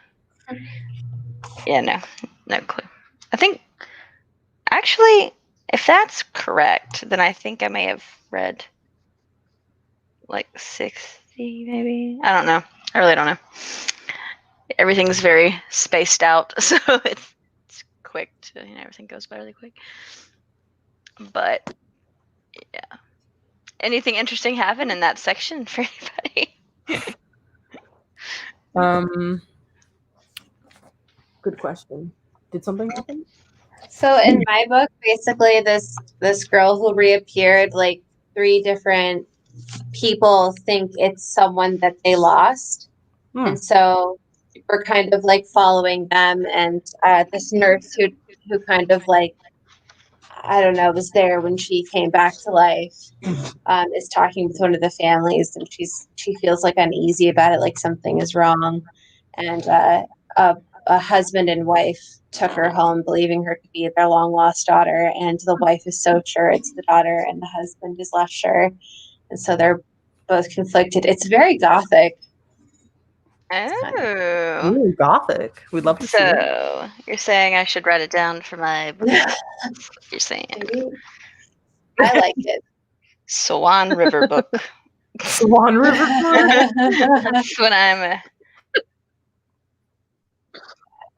C: Yeah, no clue. I think, actually, if that's correct, then I think I may have read like 60, maybe. I don't know. I really don't know. Everything's very spaced out, so it's quick to, everything goes by really quick. But yeah, anything interesting happen in that section for anybody?
B: Good question. Did something happen?
A: So in my book, basically this girl who reappeared, like 3 different people think it's someone that they lost. And so we're kind of like following them, and this nurse who kind of like, I don't know, was there when she came back to life, is talking with one of the families, and she feels like uneasy about it, like something is wrong. And a husband and wife took her home, believing her to be their long lost daughter, and the wife is so sure it's the daughter, and the husband is less sure, and so they're both conflicted. It's very gothic.
C: Oh.
B: Ooh, gothic. We'd love to see it.
C: So you're saying I should write it down for my book? You're saying
A: I like it.
C: Swan River book.
B: Swan River book.
C: That's what I'm.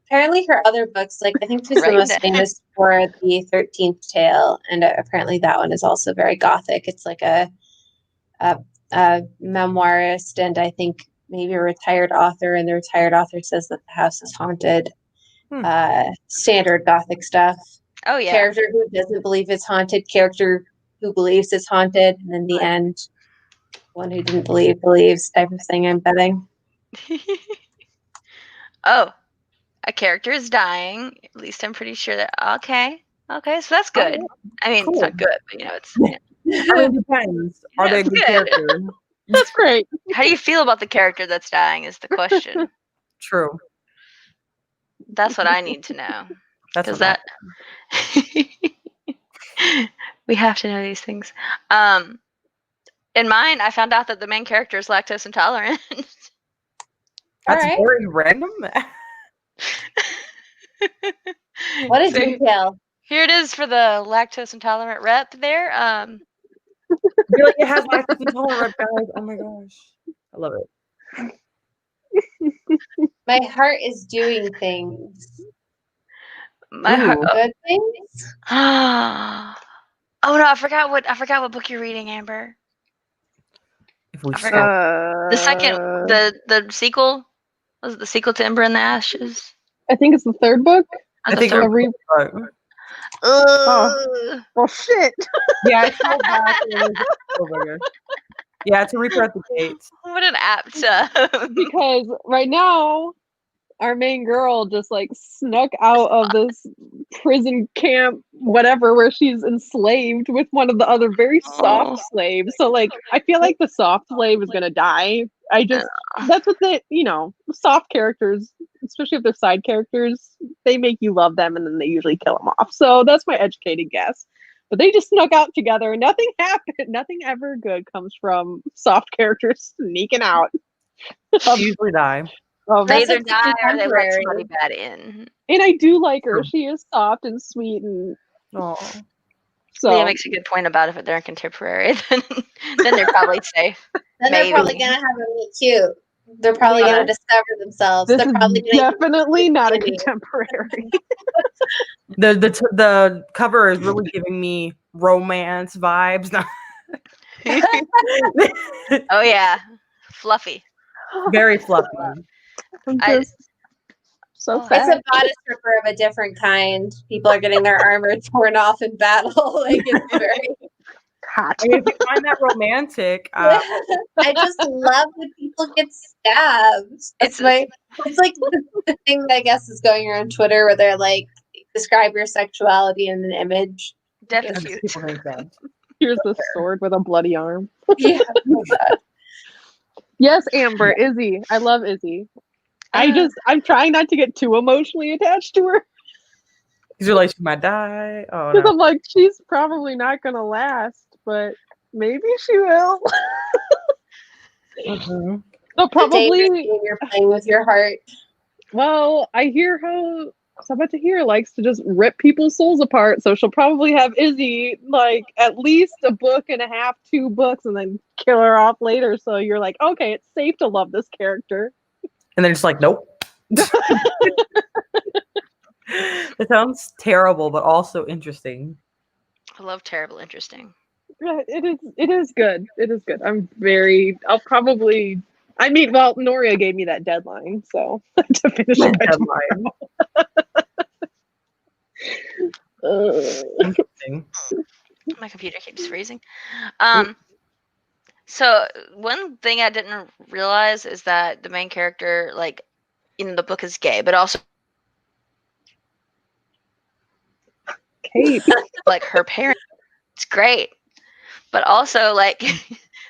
A: Apparently, her other books, like I think she's the
C: Right
A: most
C: there.
A: famous for the 13th Tale, and apparently that one is also very gothic. It's like a memoirist, and I think maybe a retired author, and the retired author says that the house is haunted. Standard gothic stuff.
C: Oh yeah.
A: Character who doesn't believe it's haunted, character who believes it's haunted, and in the end, one who didn't believe believes, type of thing, I'm betting.
C: Oh, a character is dying. At least I'm pretty sure that. Okay, so that's good. I mean, it's not good, but it's.
B: I mean, it depends. Are they a good character?
D: That's great.
C: How do you feel about the character that's dying? Is the question.
B: True.
C: That's what I need to know.
B: That's
C: that. We have to know these things. In mine, I found out that the main character is lactose intolerant.
B: That's very random.
A: What a detail.
C: Here it is for the lactose intolerant rep there.
B: I feel like it has lactose intolerant, guys. Oh my gosh. I love it.
A: My heart is doing things.
C: My heart.
A: Good things?
C: Oh no, I forgot what book you're reading, Amber.
B: I
C: forgot. The second, the sequel, was it the sequel to Ember in the Ashes?
D: I think it's the 3rd book.
B: I think
D: well, shit.
B: Yeah, it's so bad. Yeah, it's a Reaper at the Gates.
C: What an apt.
D: Because right now, our main girl just like snuck out of this prison camp, whatever, where she's enslaved with one of the other very soft slaves. So like, I feel like the soft slave is gonna die. That's what soft characters, especially if they're side characters, they make you love them and then they usually kill them off. So that's my educated guess. But they just snuck out together. Nothing happened. Nothing ever good comes from soft characters sneaking out.
B: They usually die.
C: They either die or they let somebody bad in.
D: And I do like her. She is soft and sweet, and
C: so Leah makes a good point about if they're contemporary, then they're probably safe.
A: Then they're probably gonna have a meet cute. They're probably gonna discover themselves.
D: This
A: they're probably
D: is definitely not a contemporary.
B: The cover is really giving me romance vibes.
C: Oh yeah, fluffy.
B: Very fluffy.
D: So
A: it's a bodice ripper of a different kind. People are getting their armor torn off in battle. Like it's very.
D: Hot.
B: I mean, if you find that romantic,
A: I just love when people get stabbed. It's like the thing that I guess is going around Twitter where they're like, describe your sexuality in an image.
C: Death
B: and
C: cute.
B: people think that.
D: Here's the sword with a bloody arm.
A: Yeah.
D: Yes, Amber, Izzy. I love Izzy. I'm trying not to get too emotionally attached to her.
B: Because you're like, she might die. Oh,
D: Because
B: no.
D: I'm like, she's probably not going to last, but maybe she will.
B: Mm-hmm.
D: So probably.
A: You're playing with your heart.
D: Well, I hear how Sabatahir likes to just rip people's souls apart, so she'll probably have Izzy like at least a book and a half, 2 books, and then kill her off later. So you're like, okay, it's safe to love this character.
B: And they're just like, nope. It sounds terrible, but also interesting.
C: I love terrible interesting.
D: Yeah, it is good. It is good. I'll probably. I mean, well, Noria gave me that deadline, so to finish it by tomorrow.
B: Interesting.
C: My computer keeps freezing. So one thing I didn't realize is that the main character, like, in the book is gay, but also
D: Cait.
C: like her parents. It's great, but also like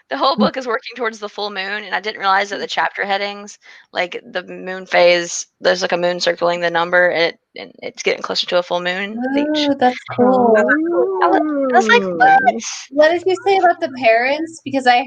C: the whole book is working towards the full moon, and I didn't realize that the chapter headings, like the moon phase, there's like a moon circling the number, and it's getting closer to a full moon.
A: Oh, that's cool.
C: I was like, what?
A: What did you say about the parents? Because I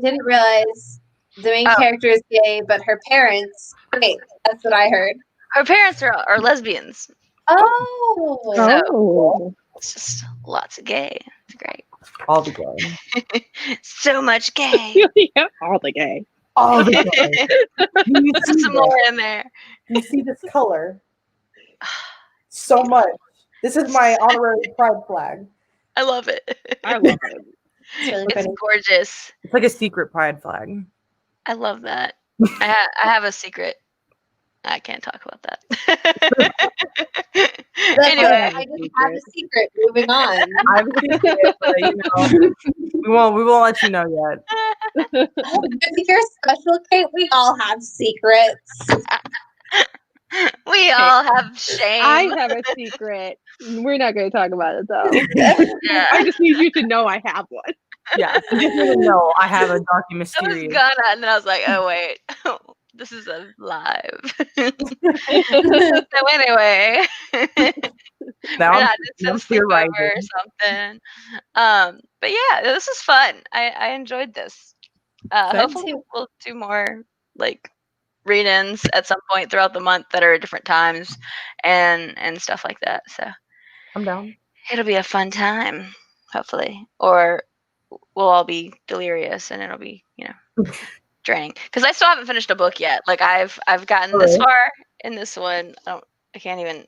A: didn't realize the main character is gay, but her parents, wait, that's what I heard.
C: Her parents are lesbians.
A: Oh.
C: So it's just lots of gay. It's great.
B: All the gay.
C: So much gay.
D: Yeah, all the gay.
B: All the gay.
C: There's some more in there.
E: You see this color so much. This is my honorary pride flag.
C: I love it.
D: I love it.
C: It's gorgeous.
B: It's like a secret pride flag.
C: I love that. I have a secret. I can't talk about that. Anyway,
A: I just have a secret. Moving on.
B: I have a secret, but, we won't let you know yet.
A: You're special, Cait. We all have secrets.
C: We all have shame.
D: I have a secret. We're not going to talk about it though.
C: Yeah.
D: I just need you to know I have one.
B: Yeah, you just need to know I have a dark and
C: I was
B: mysterious.
C: gonna, and then I was like, oh wait, this is a live. So anyway,
B: Now
C: yeah,
B: I'm
C: just a sleepover
B: theorizing.
C: or something. But yeah, this is fun. I enjoyed this. Hopefully we'll do more like read-ins at some point throughout the month that are at different times and stuff like that. So
B: I'm down.
C: it'll be a fun time, hopefully, or we'll all be delirious and it'll be, draining. Because I still haven't finished a book yet. Like I've gotten this far in this one. I can't even.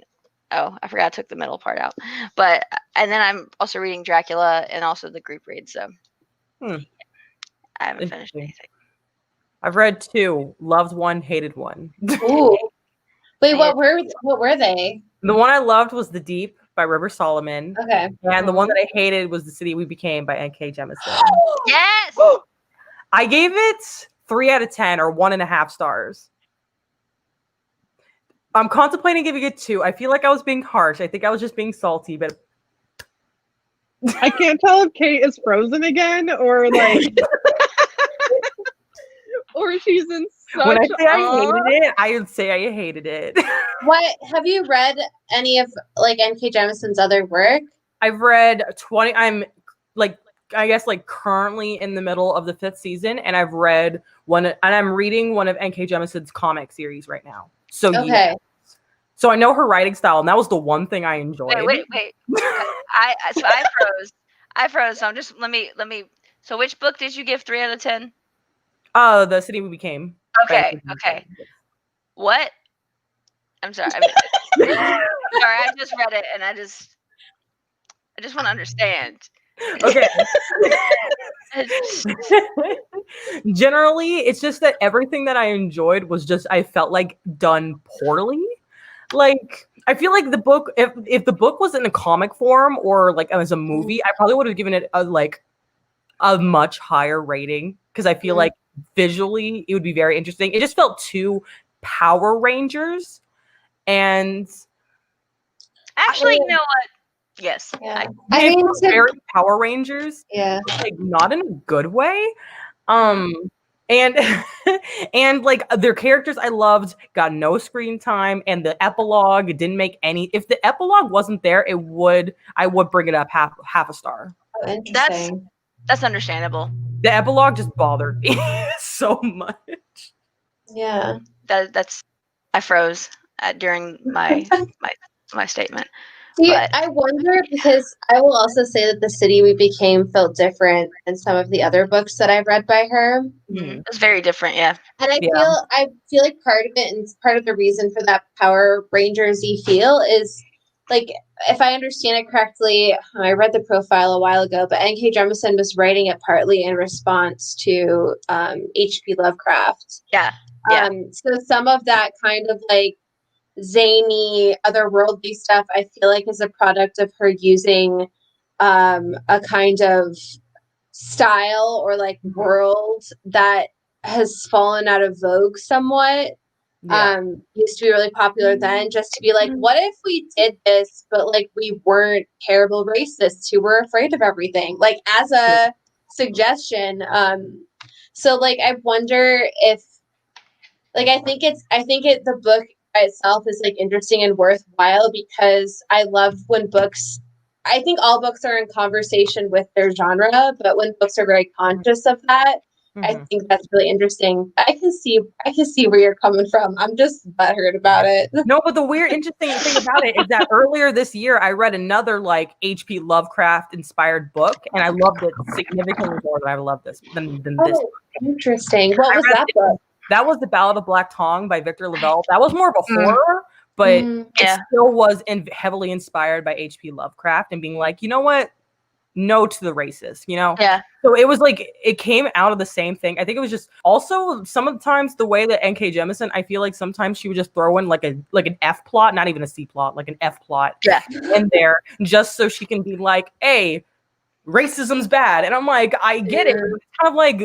C: Oh, I forgot I took the middle part out. But and then I'm also reading Dracula and also the group read. So I haven't finished anything.
B: I've read 2. Loved one, hated one.
A: Ooh. Wait, what were they?
B: The one I loved was The Deep by River Solomon.
A: Okay.
B: And the one that I hated was The City We Became by N.K. Jemisin.
C: Yes.
B: I gave it 3 out of 10 or 1.5 stars. I'm contemplating giving it 2. I feel like I was being harsh. I think I was just being salty, but
D: I can't tell if Cait is frozen again or like, or she's in such
B: when I say I
D: awe.
B: hated it, I would say I hated it.
A: What have you read any of like N.K. Jemisin's other work?
B: I've read 20. I'm like, I guess like currently in the middle of the 5th season, and I've read one, and I'm reading one of N.K. Jemisin's comic series right now. So
A: Okay.
B: yeah. So I know her writing style, and that was the one thing I enjoyed.
C: Wait. I froze. So let me. So which book did you give 3 out of 10?
B: The City We Became.
C: Okay. What? I'm sorry. Sorry, I just read it and I just want to understand.
B: Okay. Generally, it's just that everything that I enjoyed was just, I felt like done poorly. Like, I feel like the book, if the book was in a comic form or like as a movie, I probably would have given it a much higher rating because I feel like visually it would be very interesting. It just felt too Power Rangers, and
C: Actually, you know what? Yes.
A: Yeah.
B: I mean, very Power Rangers.
A: Yeah.
B: Like not in a good way. And and like their characters I loved got no screen time, and the epilogue didn't make any. If the epilogue wasn't there, I would bring it up half a star.
A: Oh, interesting.
C: That's understandable.
B: The epilogue just bothered me so much.
A: Yeah.
C: I froze during my statement.
A: See, I wonder because I will also say that the city we became felt different than some of the other books that I've read by her.
C: It was very different, yeah.
A: And I feel like part of it, and part of the reason for that Power Rangers-y feel is, like, if I understand it correctly, I read the profile a while ago, but N.K. Jemisin was writing it partly in response to H.P. Lovecraft.
C: Yeah.
A: So some of that kind of like zany, otherworldly stuff, I feel like is a product of her using a kind of style or like world that has fallen out of vogue somewhat. Used to be really popular then, just to be like, what if we did this, but like we weren't terrible racists who were afraid of everything, like as a suggestion. So like I wonder if, like, the book itself is like interesting and worthwhile because I love when books, I think all books are in conversation with their genre, but when books are very conscious of that, I think that's really interesting. I can see where you're coming from. I'm just butthurt about it.
B: No, but the weird, interesting thing about it is that earlier this year, I read another like H.P. Lovecraft inspired book, and I loved it significantly more than I loved this than this.
A: Interesting. What was that book?
B: That was The Ballad of Black Tongue by Victor Lavelle. That was more of a horror, but it still was heavily inspired by H.P. Lovecraft and being like, you know what? No to the racist, you know?
C: Yeah.
B: So it was like, it came out of the same thing. I think it was just also some of the times the way that N.K. Jemisin, I feel like sometimes she would just throw in like an F plot, not even a C plot, like an F plot in there just so she can be like, hey, racism's bad. And I'm like, I get it. It's kind of like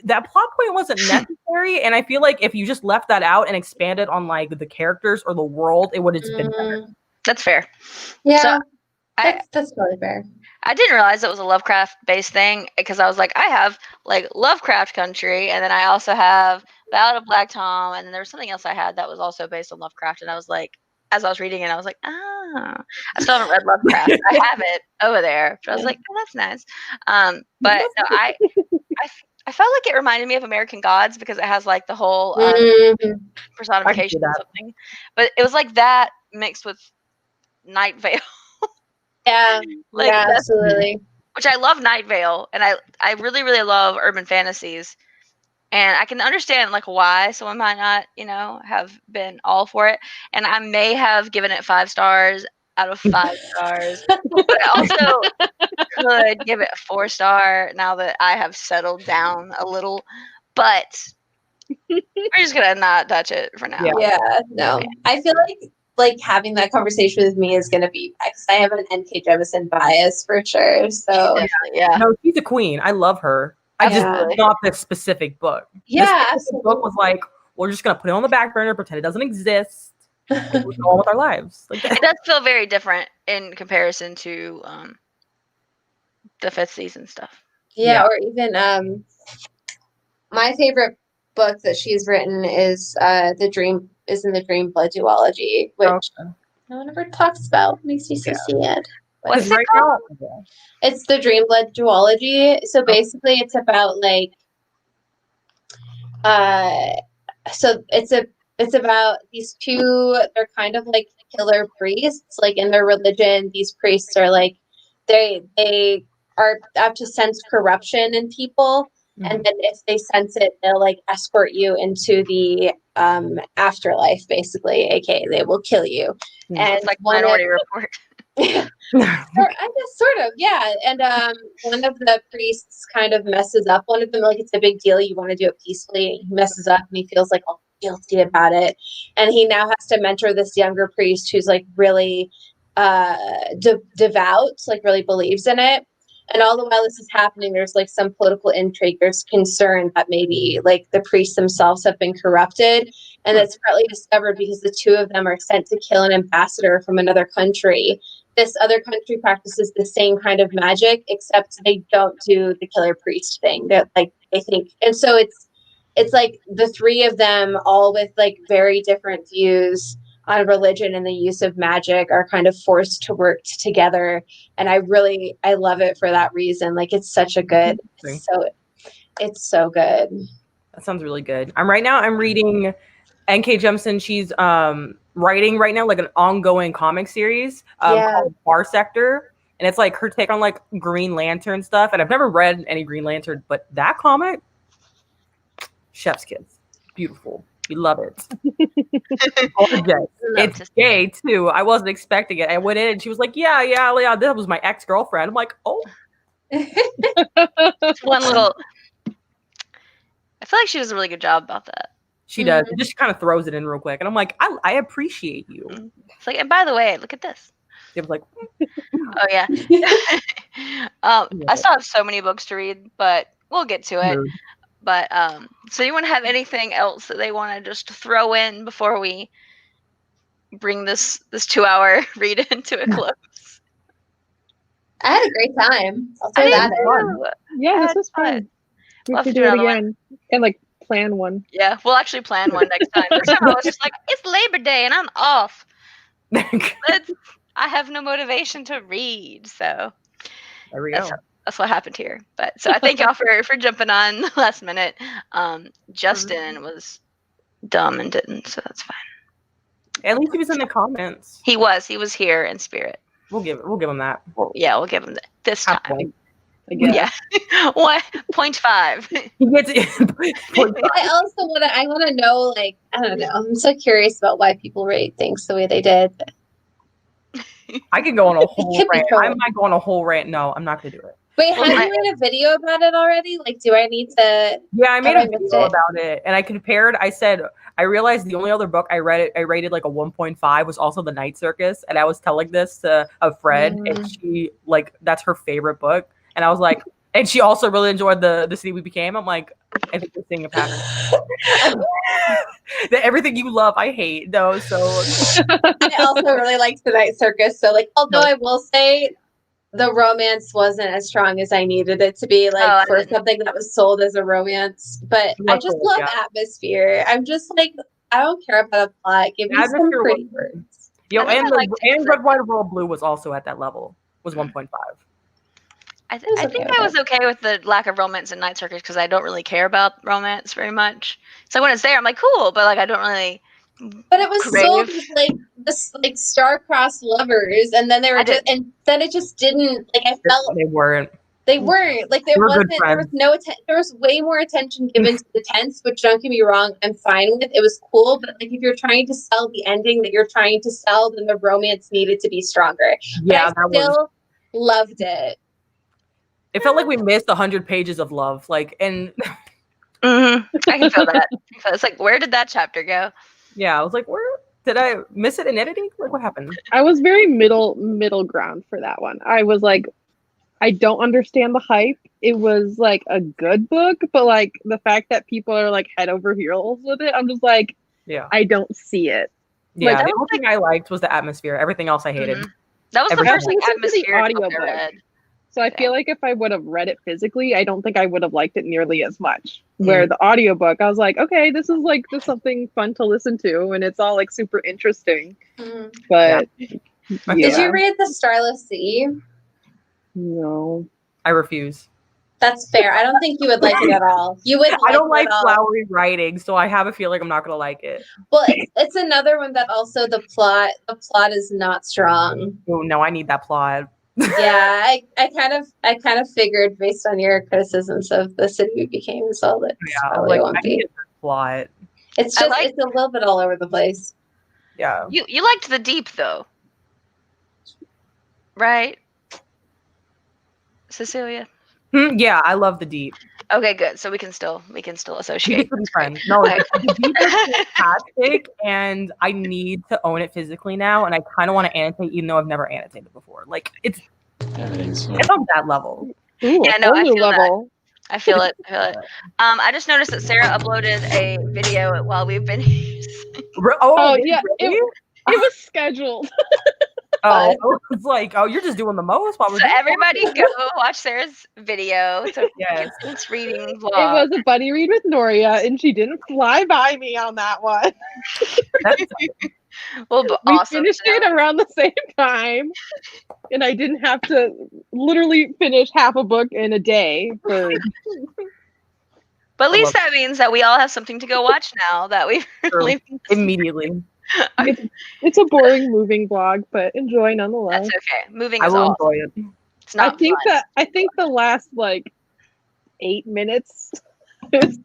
B: that plot point wasn't necessary. And I feel like if you just left that out and expanded on like the characters or the world, it would have just been better.
C: That's fair.
A: Yeah.
C: So
A: that's totally fair.
C: I didn't realize it was a Lovecraft-based thing because I was like, I have like Lovecraft Country, and then I also have Ballad of Black Tom, and then there was something else I had that was also based on Lovecraft, and I was like, as I was reading it, I was like, I still haven't read Lovecraft. I have it over there. But I was like, oh, that's nice. But no, I felt like it reminded me of American Gods because it has like the whole personification of something. But it was like that mixed with Night Vale.
A: Yeah,
C: like,
A: absolutely.
C: Which I love Night Vale, and I really, really love urban fantasies. And I can understand like why someone might not, have been all for it. And I may have given it 5 stars out of 5 stars. But I also could give it a 4-star now that I have settled down a little. But we're just gonna not touch it for now.
A: Yeah, no. I feel like having that conversation with me is gonna be, because I have an N.K. Jemisin bias for sure. So
C: yeah.
B: No, she's a queen. I love her. I just not this specific book.
A: Yeah,
B: this book was like, we're just gonna put it on the back burner, pretend it doesn't exist, and we're going with our lives. Like
C: it does feel very different in comparison to the 5th season stuff.
A: Yeah, or even my favorite book that she's written is in the Dream Blood duology, which no one ever talks about. Makes me so sad.
C: What's it called?
A: It's the Dream Blood duology. So basically, it's about like, so it's about these two. They're kind of like killer priests. Like in their religion, these priests are like they are have to sense corruption in people. And then if they sense it, they'll like escort you into the afterlife, basically, aka they will kill you. And
C: it's like Minority Report.
A: I guess sort of, yeah. And one of the priests kind of messes up one of them, like it's a big deal. You want to do it peacefully. He messes up and he feels like all guilty about it. And he now has to mentor this younger priest who's like really devout, like really believes in it. And all the while this is happening, there's like some political intrigue. There's concern that maybe like the priests themselves have been corrupted. And that's partly discovered because the two of them are sent to kill an ambassador from another country. This other country practices the same kind of magic, except they don't do the killer priest thing. They're like, I think. And so it's like the three of them, all with like very different views on religion and the use of magic, are kind of forced to work together. And I love it for that reason. Like it's such a good, it's so good.
B: That sounds really good. I'm reading N.K. Jemisin. She's writing right now like an ongoing comic series called Bar Sector. And it's like her take on like Green Lantern stuff. And I've never read any Green Lantern, but that comic, chef's kiss. Beautiful. You love it. It's gay too. I wasn't expecting it. I went in and she was like, yeah, Leah, that was my ex-girlfriend. I'm like, oh.
C: It's one little. I feel like she does a really good job about that.
B: She does. It just kind of throws it in real quick. And I'm like, I appreciate you.
C: It's like, and by the way, look at this.
B: It was like,
C: oh yeah. I still have so many books to read, but we'll get to it. But so you want to have anything else that they want to just throw in before we bring this 2-hour read into a close?
A: I had a great time. I'll throw that in.
D: Yeah, this was fun. We should do it again and like plan one.
C: Yeah, we'll actually plan one next time. First time I was just like, it's Labor Day and I'm off. I have no motivation to read, so
B: there we go.
C: That's what happened here. But so I thank y'all for jumping on last minute. Justin was dumb and didn't, so that's fine.
B: At least he was in the comments.
C: He was here in spirit.
B: We'll give him that.
C: We'll give him that this time.
B: Point.
C: Yeah. 0.5.
B: He gets it.
A: I want to know, like, I don't know. I'm so curious about why people rate things the way they did.
B: I could go on a whole rant. I might go on a whole rant. No, I'm not going to do it.
A: Wait, have you made a video about it already? Like, do I need to?
B: Yeah, I made a video about it. And I compared, I said, I realized the only other book I rated like a 1.5 was also The Night Circus. And I was telling this to a friend, and she, like, that's her favorite book. And I was like, and she also really enjoyed the City We Became. I'm like, I think we're seeing a pattern. That everything you love, I hate, though. So
A: I also really liked The Night Circus. So, like, although I will say the romance wasn't as strong as I needed it to be, like, for something that was sold as a romance. But I just love atmosphere. I'm just like, I don't care about a plot. Give me some pretty words.
B: And Red, White, Royal Blue was also at that level. Was 1.5.
C: I think I was okay with the lack of romance in Night Circus because I don't really care about romance very much. So when it's there, I'm like, cool, but like I don't really.
A: But it was sold as like this like star-crossed lovers, and then they were and then it just didn't, like, I felt
B: they weren't
A: like there was way more attention given to the tense, which, don't get me wrong, I'm fine with. It was cool, but like if you're trying to sell the ending that you're trying to sell, then the romance needed to be stronger.
B: Yeah,
A: but I still loved it.
B: It felt like we missed 100 pages of love, like, and
C: I can feel that. It's like, where did that chapter go?
B: Yeah, I was like, where did I miss it in editing? Like, what happened?
D: I was very middle ground for that one. I was like, I don't understand the hype. It was like a good book, but like the fact that people are like head over heels with it, I'm just like,
B: yeah,
D: I don't see it.
B: Yeah,
D: like,
B: the only thing I liked was the atmosphere. Everything else I hated.
C: That was the first like atmosphere
D: audiobook. So I feel like if I would have read it physically, I don't think I would have liked it nearly as much. Where the audiobook, I was like, okay, this is like just something fun to listen to, and it's all like super interesting. But
A: did you read The Starless Sea?
D: No.
B: I refuse.
A: That's fair. I don't think you would like it at all. You would.
B: I don't like flowery writing, so I have a feeling I'm not gonna like it.
A: Well, it's another one that also the plot is not strong.
B: Oh no, I need that plot.
A: Yeah, I kind of figured based on your criticisms of The City We Became as well that probably won't be.
B: Plot.
A: It's just it's a little bit all over the place.
B: Yeah.
C: You liked the deep though, right, Cecilia?
B: Yeah, I love the deep.
C: Okay, good. So we can still associate.
B: We can be friends. No, the beats are fantastic, and I need to own it physically now. And I kind of want to annotate, even though I've never annotated before. Like it's on that level.
D: Ooh,
C: Yeah, no,
D: whole
C: I
D: new
C: feel
D: level.
C: I feel it. I just noticed that Sarah uploaded a video while we've been.
D: Oh yeah,
B: really?
D: it was scheduled.
B: Oh, I was like, oh, you're just doing the most while we're
C: So
B: doing
C: everybody go watch Sarah's video. It's a
B: Yes.
C: it's reading
D: It
C: vlog.
D: was a buddy read with Noria, and she didn't fly by me on that one.
C: Well,
D: We
C: awesome.
D: finished it around the same time, and I didn't have to literally finish half a book in a day. But
C: at least that means that we all have something to go watch now. That we've
B: immediately.
D: It's a boring moving vlog, but enjoy nonetheless.
C: That's okay. Moving
B: I
C: is
B: will
C: awesome.
B: enjoy it.
C: It's not
D: I think the last like 8 minutes is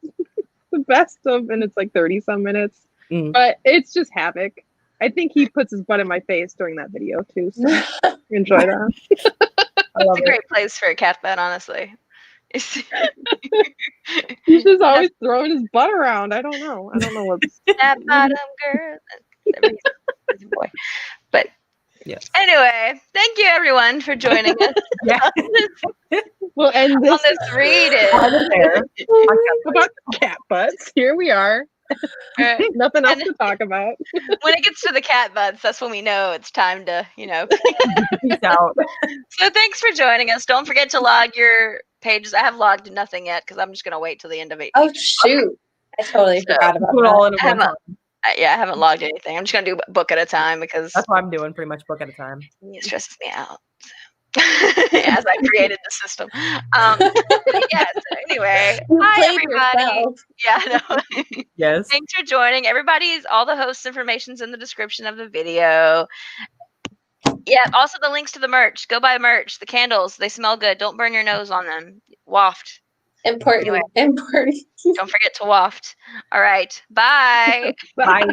D: the best of, and it's like 30 some minutes. But it's just havoc. I think he puts his butt in my face during that video too. So enjoy that.
C: It's a great place for a cat bed, honestly.
D: He's just always throwing his butt around. I don't know what's
C: that bottom girl. Boy. But
B: yes.
C: Anyway, thank you everyone for joining us.
D: We'll end this
C: on this reading.
D: About cat butts. Here we are. Nothing else to talk about.
C: When it gets to the cat butts, that's when we know it's time to,
B: peace out.
C: So thanks for joining us. Don't forget to log your pages. I have logged nothing yet because I'm just gonna wait till the end of it.
A: Oh shoot! I totally forgot about that.
C: I haven't logged anything. I'm just gonna do book at a time because
B: that's what I'm doing. Pretty much book at a time.
C: It stresses me out. As I created the system. Yes. Anyway, hi everybody.
A: Yourself.
C: Yeah. No.
B: Yes.
C: Thanks for joining. All the host information's in the description of the video. Yeah. Also, the links to the merch. Go buy merch. The candles. They smell good. Don't burn your nose on them. Waft.
A: Important.
C: Anyway,
A: important.
C: Don't forget to waft. All right. Bye.
B: Bye.